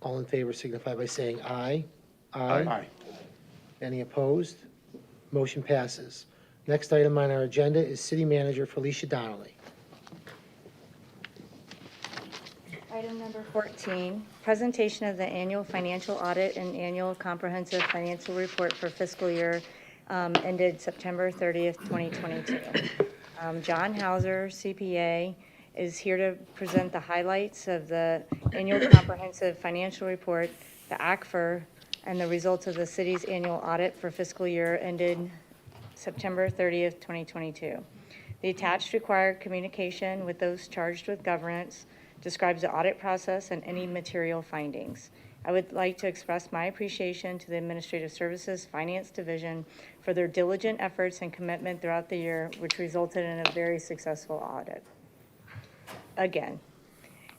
All in favor signify by saying aye. Aye. Any opposed? Motion passes. Next item on our agenda is City Manager Felicia Donnelly. Item number 14, presentation of the annual financial audit and annual comprehensive financial report for fiscal year ended September 30th, 2022. John Hauser, CPA, is here to present the highlights of the annual comprehensive financial report, the ACFR, and the results of the city's annual audit for fiscal year ended September 30th, 2022. The attached required communication with those charged with governance describes the audit process and any material findings. I would like to express my appreciation to the Administrative Services Finance Division for their diligent efforts and commitment throughout the year, which resulted in a very successful audit. Again,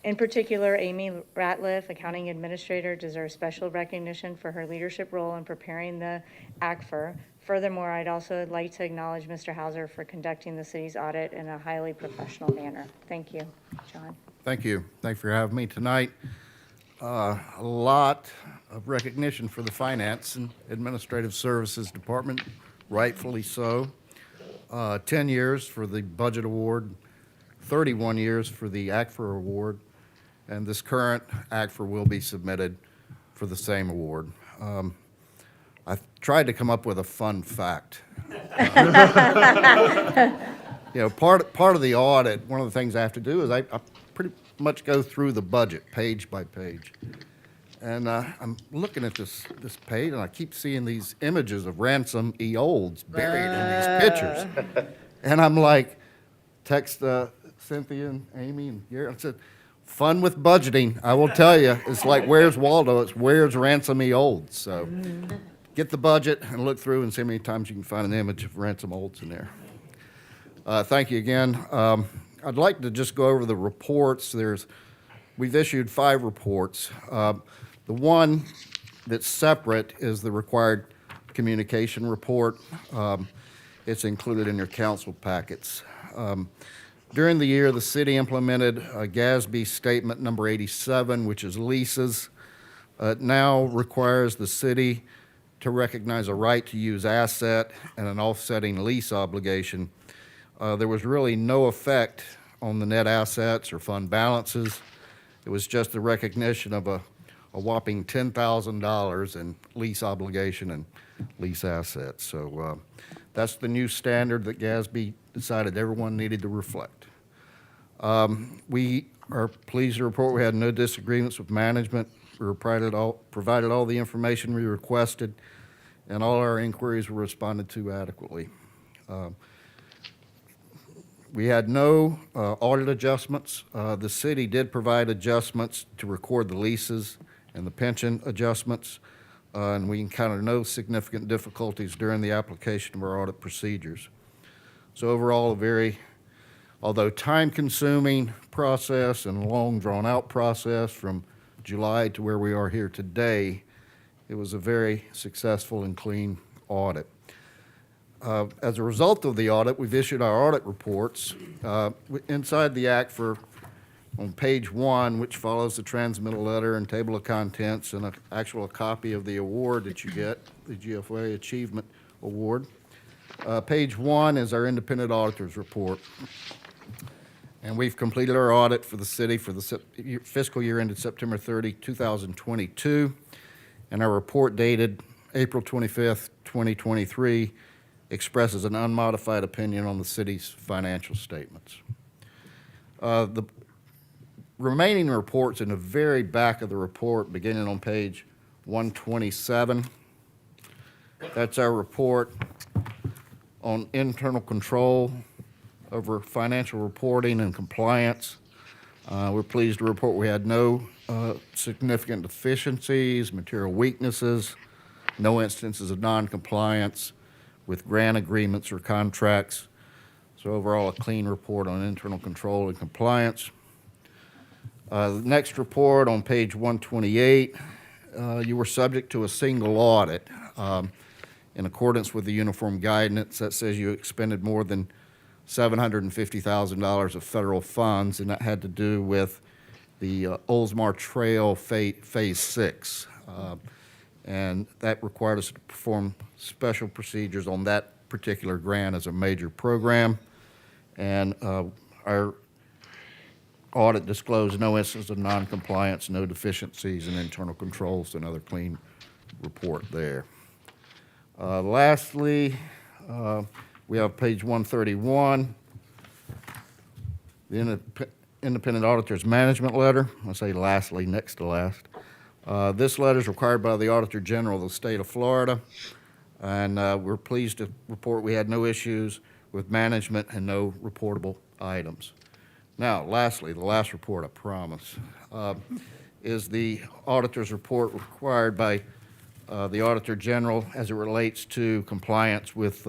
in particular, Amy Ratliff, Accounting Administrator, deserves special recognition for her leadership role in preparing the ACFR. Furthermore, I'd also like to acknowledge Mr. Hauser for conducting the city's audit in a highly professional manner. Thank you, John. Thank you. Thanks for having me tonight. A lot of recognition for the Finance and Administrative Services Department, rightfully so. 10 years for the Budget Award, 31 years for the ACFR Award, and this current ACFR will be submitted for the same award. I've tried to come up with a fun fact. You know, part of the audit, one of the things I have to do is I pretty much go through the budget page by page. And I'm looking at this page, and I keep seeing these images of Ransom E. Olds buried in these pictures. And I'm like, text Cynthia and Amy and Gary, I said, fun with budgeting, I will tell you. It's like, where's Waldo? It's where's Ransom E. Olds? So get the budget and look through and see how many times you can find an image of Ransom Olds in there. Thank you again. I'd like to just go over the reports. We've issued 5 reports. The one that's separate is the required communication report. It's included in your council packets. During the year, the city implemented GASB Statement Number 87, which is leases. It now requires the city to recognize a right to use asset and an offsetting lease obligation. There was really no effect on the net assets or fund balances. It was just the recognition of a whopping $10,000 in lease obligation and lease assets. So that's the new standard that GASB decided everyone needed to reflect. We are pleased to report we had no disagreements with management. We were provided all the information we requested, and all our inquiries were responded to adequately. We had no audit adjustments. The city did provide adjustments to record the leases and the pension adjustments, and we encountered no significant difficulties during the application of our audit procedures. So overall, a very, although time-consuming process and long drawn-out process from July to where we are here today, it was a very successful and clean audit. As a result of the audit, we've issued our audit reports. Inside the ACFR, on page 1, which follows the transmittal letter and table of contents and a copy of the award that you get, the GFA Achievement Award. Page 1 is our independent auditor's report. And we've completed our audit for the city for the fiscal year ended September 30, 2022. And our report dated April 25th, 2023 expresses an unmodified opinion on the city's financial statements. The remaining reports in the very back of the report, beginning on page 127. That's our report on internal control over financial reporting and compliance. We're pleased to report we had no significant deficiencies, material weaknesses, no instances of non-compliance with grant agreements or contracts. So overall, a clean report on internal control and compliance. The next report on page 128, you were subject to a single audit in accordance with the uniform guidance that says you expended more than $750,000 of federal funds, and that had to do with the Oldsmar Trail Phase 6. And that required us to perform special procedures on that particular grant as a major program. And our audit disclosed no instances of noncompliance, no deficiencies in internal controls, another clean report there. Lastly, we have page 131, the independent auditor's management letter. I say lastly, next to last. This letter is required by the Auditor General of the state of Florida, and we're pleased to report we had no issues with management and no reportable items. Now, lastly, the last report, I promise. is the auditor's report required by the Auditor General as it relates to compliance with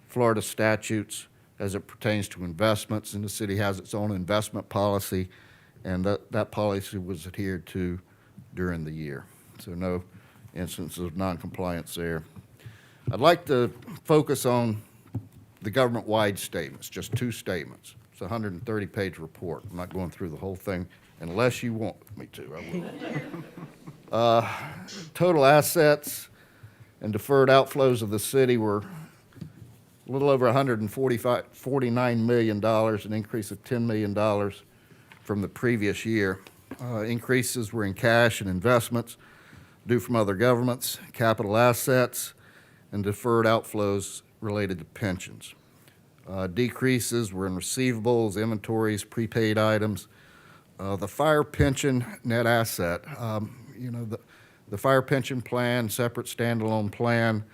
Florida statutes as it pertains to investments. And the city has its own investment policy, and that policy was adhered to during the year. So no instances of noncompliance there. I'd like to focus on the government-wide statements, just 2 statements. It's a 130-page report. I'm not going through the whole thing unless you want me to. I will. Total assets and deferred outflows of the city were a little over $49 million, an increase of $10 million from the previous year. Increases were in cash and investments due from other governments, capital assets, and deferred outflows related to pensions. Decreases were in receivables, inventories, prepaid items. The fire pension net asset, the fire pension plan, separate standalone plan,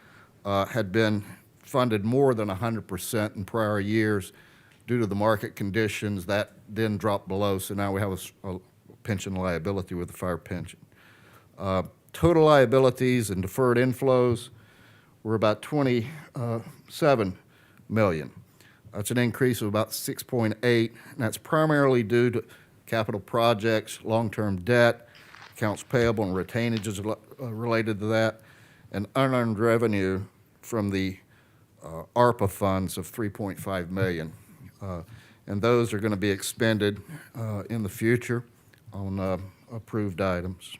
had been funded more than 100% in prior years due to the market conditions. That then dropped below, so now we have a pension liability with the fire pension. Total liabilities and deferred inflows were about $27 million. That's an increase of about 6.8, and that's primarily due to capital projects, long-term debt, accounts payable and retainages related to that, and unearned revenue from the ARPA funds of $3.5 million. And those are going to be expended in the future on approved items.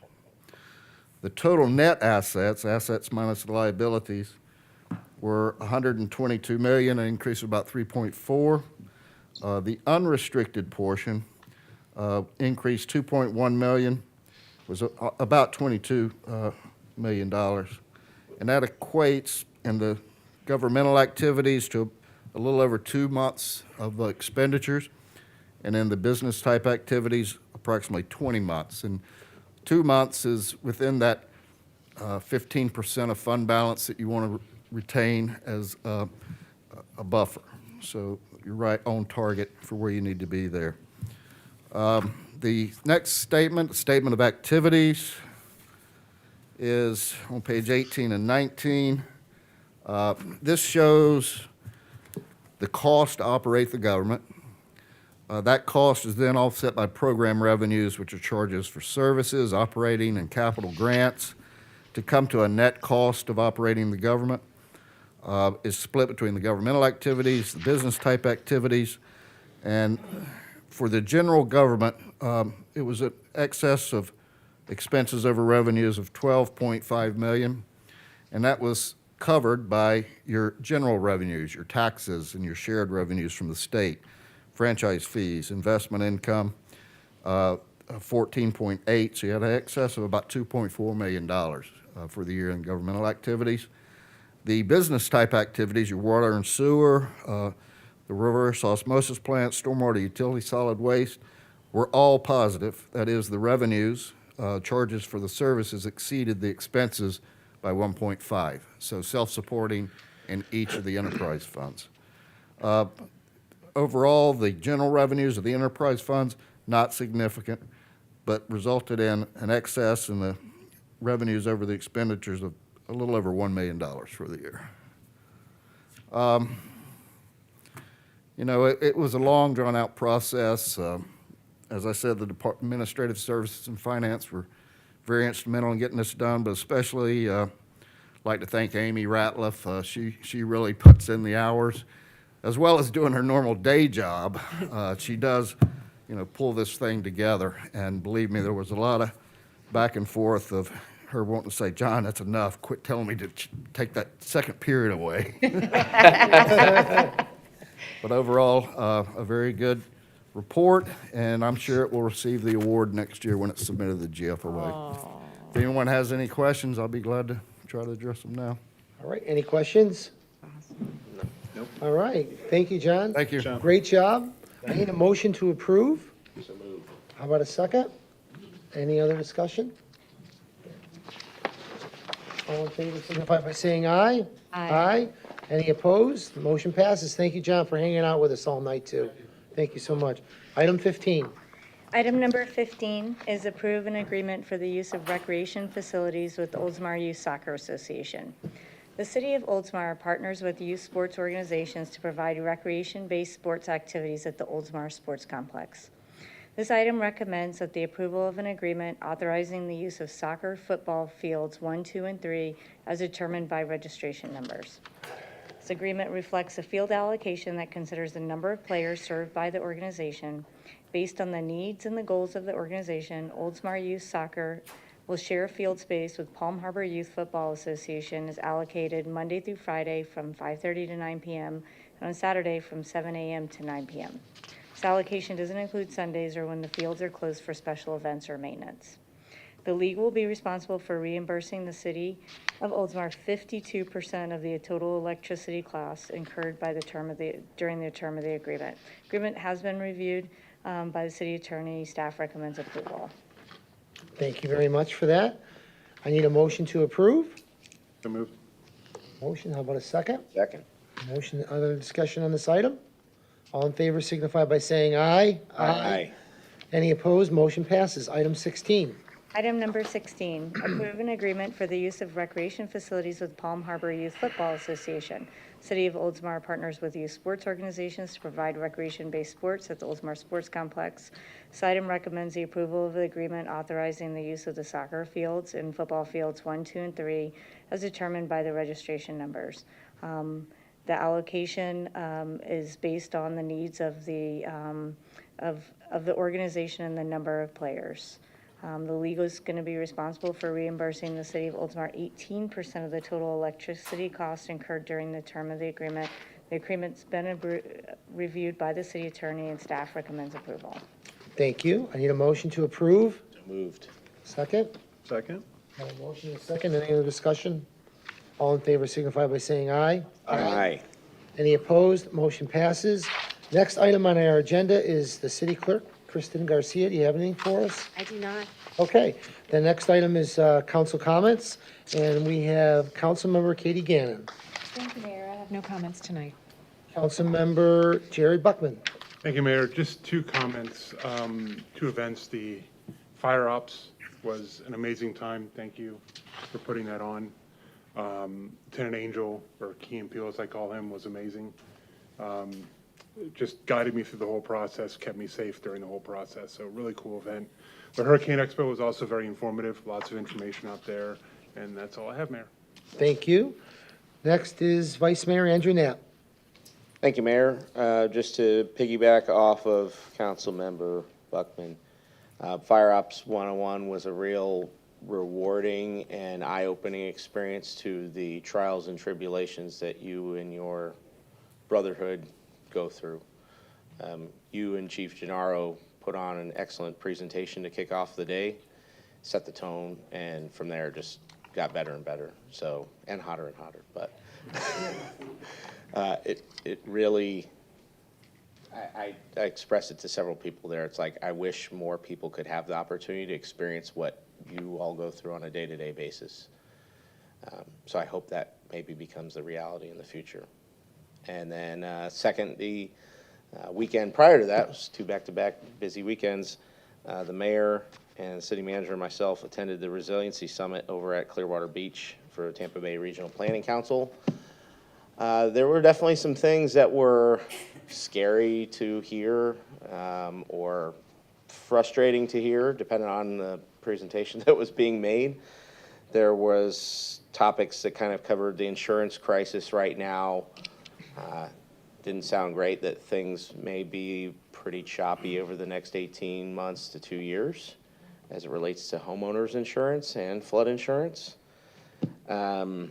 The total net assets minus liabilities, were $122 million, an increase of about 3.4. The unrestricted portion increased $2.1 million, was about $22 million. And that equates in the governmental activities to a little over 2 months of expenditures, and in the business type activities, approximately 20 months. And 2 months is within that 15% of fund balance that you want to retain as a buffer. So you're right on target for where you need to be there. The next statement of activities, is on page 18 and 19. This shows the cost to operate the government. That cost is then offset by program revenues, which are charges for services, operating, and capital grants, to come to a net cost of operating the government. Is split between the governmental activities, the business type activities, and for the general government, it was an excess of expenses over revenues of $12.5 million, and that was covered by your general revenues, your taxes, and your shared revenues from the state, franchise fees, investment income, 14.8, so you had an excess of about $2.4 million for the year in governmental activities. The business type activities, your water and sewer, the reverse osmosis plant, stormwater utility, solid waste, were all positive. That is, the revenues, charges for the services exceeded the expenses by 1.5, so self-supporting in each of the enterprise funds. Overall, the general revenues of the enterprise funds, not significant, but resulted in an excess in the revenues over the expenditures of a little over $1 million for the year. It was a long, drawn-out process. As I said, the Department of Administrative Services and Finance were very instrumental in getting this done, but especially like to thank Amy Ratliff. She really puts in the hours, as well as doing her normal day job. She does, pull this thing together, and believe me, there was a lot of back and forth of her wanting to say, "John, that's enough. Quit telling me to take that second period away." But overall, a very good report, and I'm sure it will receive the award next year when it's submitted to the GFOA. If anyone has any questions, I'll be glad to try to address them now. All right, any questions? Nope. All right, thank you, John. Thank you. Great job. I need a motion to approve. How about a second? Any other discussion? All in favor, signify by saying aye. Aye. Any opposed? The motion passes. Thank you, John, for hanging out with us all night, too. Thank you so much. Item 15. Item number 15 is approve an agreement for the use of recreation facilities with the Oldsmar Youth Soccer Association. The City of Oldsmar partners with youth sports organizations to provide recreation-based sports activities at the Oldsmar Sports Complex. This item recommends that the approval of an agreement authorizing the use of soccer, football fields 1, 2, and 3 as determined by registration numbers. This agreement reflects a field allocation that considers the number of players served by the organization. Based on the needs and the goals of the organization, Oldsmar Youth Soccer will share field space with Palm Harbor Youth Football Association is allocated Monday through Friday from 5:30 to 9 p.m. and on Saturday from 7 a.m. to 9 p.m. This allocation doesn't include Sundays or when the fields are closed for special events or maintenance. The league will be responsible for reimbursing the City of Oldsmar 52% of the total electricity costs incurred by during the term of the agreement. Agreement has been reviewed by the city attorney. Staff recommends approval. Thank you very much for that. I need a motion to approve. So moved. Motion, how about a second? Second. Motion, other discussion on this item? All in favor signify by saying aye. Aye. Any opposed? Motion passes. Item 16. Item number 16, approve an agreement for the use of recreation facilities with Palm Harbor Youth Football Association. City of Oldsmar partners with youth sports organizations to provide recreation-based sports at the Oldsmar Sports Complex. This item recommends the approval of the agreement authorizing the use of the soccer fields and football fields 1, 2, and 3 as determined by the registration numbers. The allocation is based on the needs of the organization and the number of players. The league is going to be responsible for reimbursing the City of Oldsmar 18% of the total electricity costs incurred during the term of the agreement. The agreement's been reviewed by the city attorney and staff recommends approval. Thank you. I need a motion to approve. So moved. Second? Second? Have a motion and a second. Any other discussion? All in favor signify by saying aye. Aye. Any opposed? Motion passes. Next item on our agenda is the city clerk, Kristen Garcia. Do you have anything for us? I do not. Okay. The next item is council comments, and we have Councilmember Katie Gannon. Thank you, Mayor. I have no comments tonight. Councilmember Jerry Buckman. Thank you, Mayor. Just two comments, two events. The fire ops was an amazing time. Thank you for putting that on. Lieutenant Angel, or Key and Peele as I call him, was amazing. Just guided me through the whole process, kept me safe during the whole process. So really cool event. The Hurricane Expo was also very informative, lots of information out there, and that's all I have, Mayor. Thank you. Next is Vice Mayor Andrew Knapp. Thank you, Mayor. Just to piggyback off of Councilmember Buckman, Fire Ops 101 was a real rewarding and eye-opening experience to the trials and tribulations that you and your brotherhood go through. You and Chief Gennaro put on an excellent presentation to kick off the day, set the tone, and from there just got better and better. So, and hotter and hotter, but it really, I expressed it to several people there. It's like, I wish more people could have the opportunity to experience what you all go through on a day-to-day basis. So I hope that maybe becomes the reality in the future. And then second, the weekend prior to that, was two back-to-back busy weekends, the mayor and the city manager and myself attended the Resiliency Summit over at Clearwater Beach for Tampa Bay Regional Planning Council. There were definitely some things that were scary to hear or frustrating to hear, depending on the presentation that was being made. There was topics that kind of covered the insurance crisis right now. Didn't sound great that things may be pretty choppy over the next 18 months to 2 years as it relates to homeowners insurance and flood insurance. The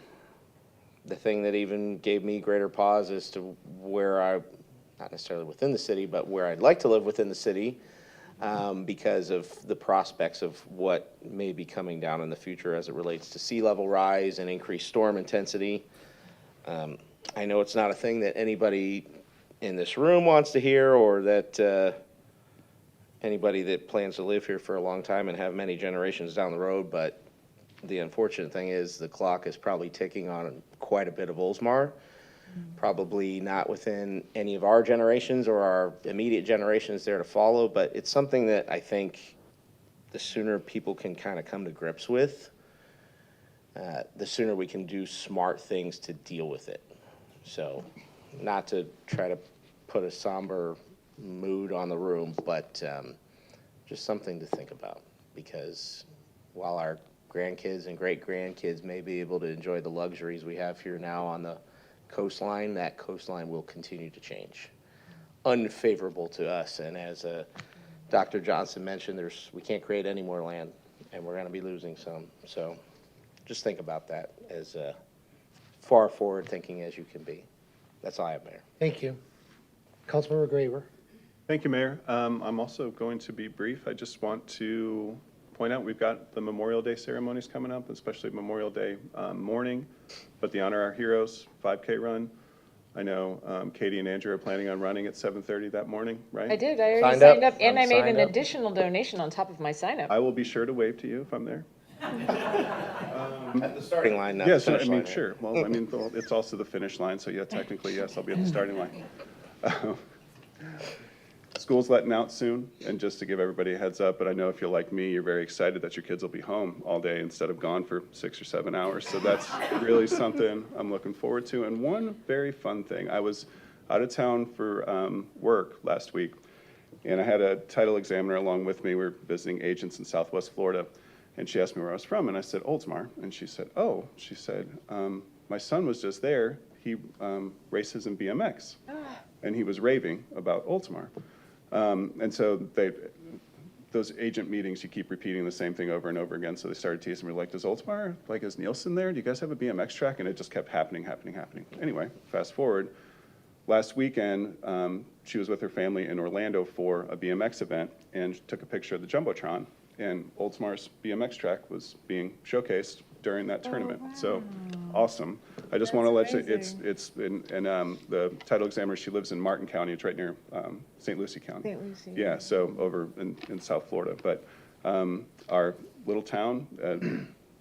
thing that even gave me greater pause as to where not necessarily within the city, but where I'd like to live within the city, because of the prospects of what may be coming down in the future as it relates to sea level rise and increased storm intensity. I know it's not a thing that anybody in this room wants to hear, or that anybody that plans to live here for a long time and have many generations down the road, but the unfortunate thing is the clock is probably ticking on quite a bit of Oldsmar. Probably not within any of our generations or our immediate generations there to follow, but it's something that I think the sooner people can kind of come to grips with, the sooner we can do smart things to deal with it. So, not to try to put a somber mood on the room, but just something to think about. Because while our grandkids and great-grandkids may be able to enjoy the luxuries we have here now on the coastline, that coastline will continue to change, unfavorable to us. And as Dr. Johnson mentioned, we can't create any more land, and we're going to be losing some. So just think about that as far forward thinking as you can be. That's all I have, Mayor. Thank you. Councilmember Graver. Thank you, Mayor. I'm also going to be brief. I just want to point out we've got the Memorial Day ceremonies coming up, especially Memorial Day morning, but the Honor Our Heroes 5K run. I know Katie and Andrew are planning on running at 7:30 that morning, right? I did. I already Signed signed up. up, and I'm I made an signed up. additional donation on top of my sign up. I will be sure to wave to you if I'm there. At the starting line, not the Yes, I finish mean, line, right? sure. Well, I mean, it's also the finish line, so yeah, technically, yes, I'll be at the starting line. School's letting out soon, and just to give everybody a heads up, but I know if you're like me, you're very excited that your kids will be home all day instead of gone for 6 or 7 hours. So that's really something I'm looking forward to. And one very fun thing, I was out of town for work last week, and I had a title examiner along with me. We were visiting agents in Southwest Florida, and she asked me where I was from, and I said, Oldsmar. And she said, oh, she said, my son was just there. He races in BMX, and he was raving about Oldsmar. And so those agent meetings, you keep repeating the same thing over and over again. So they started teasing me, like, does Oldsmar, like, is Nielsen there? Do you guys have a BMX track? And it just kept happening. Anyway, fast forward. Last weekend, she was with her family in Orlando for a BMX event and took a picture of the Jumbotron. And Oldsmar's BMX track was being showcased during that tournament. So awesome. I just want to let you, it's the title examiner, she lives in Martin County. It's right near St. Lucie County. St. Lucie. Yeah, so over in South Florida. But our little town,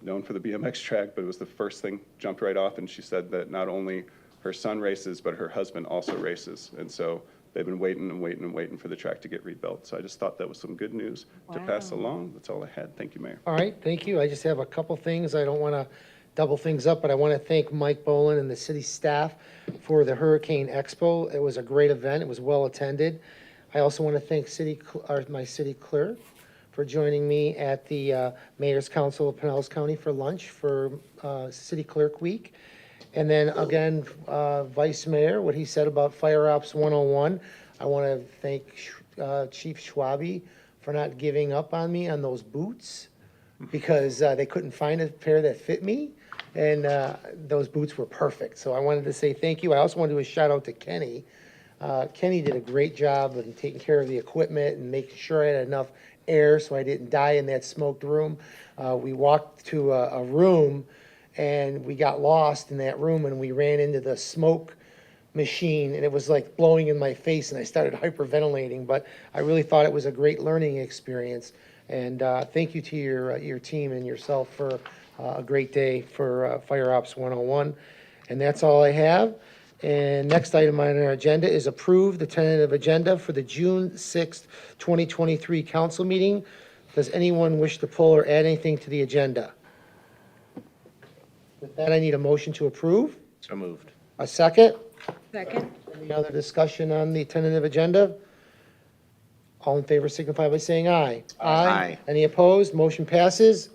known for the BMX track, but it was the first thing, jumped right off. And she said that not only her son races, but her husband also races. And so they've been waiting for the track to get rebuilt. So I just thought that was some good news to pass along. That's all I had. Thank you, Mayor. All right, thank you. I just have a couple things. I don't want to double things up, but I want to thank Mike Bolin and the city staff for the Hurricane Expo. It was a great event. It was well attended. I also want to thank my city clerk for joining me at the Mayor's Council of Pinellas County for lunch for City Clerk Week. And then again, Vice Mayor, what he said about Fire Ops 101. I want to thank Chief Schwabe for not giving up on me on those boots because they couldn't find a pair that fit me. And those boots were perfect. So I wanted to say thank you. I also want to do a shout out to Kenny. Kenny did a great job in taking care of the equipment and making sure I had enough air so I didn't die in that smoked room. We walked to a room and we got lost in that room and we ran into the smoke machine and it was like blowing in my face and I started hyperventilating, but I really thought it was a great learning experience. And thank you to your team and yourself for a great day for Fire Ops 101. And that's all I have. And next item on our agenda is approve the tentative agenda for the June 6th, 2023 council meeting. Does anyone wish to pull or add anything to the agenda? With that, I need a motion to approve. So moved. A second? Second. Any other discussion on the tentative agenda? All in favor signify by saying aye. Aye. Any opposed? Motion passes.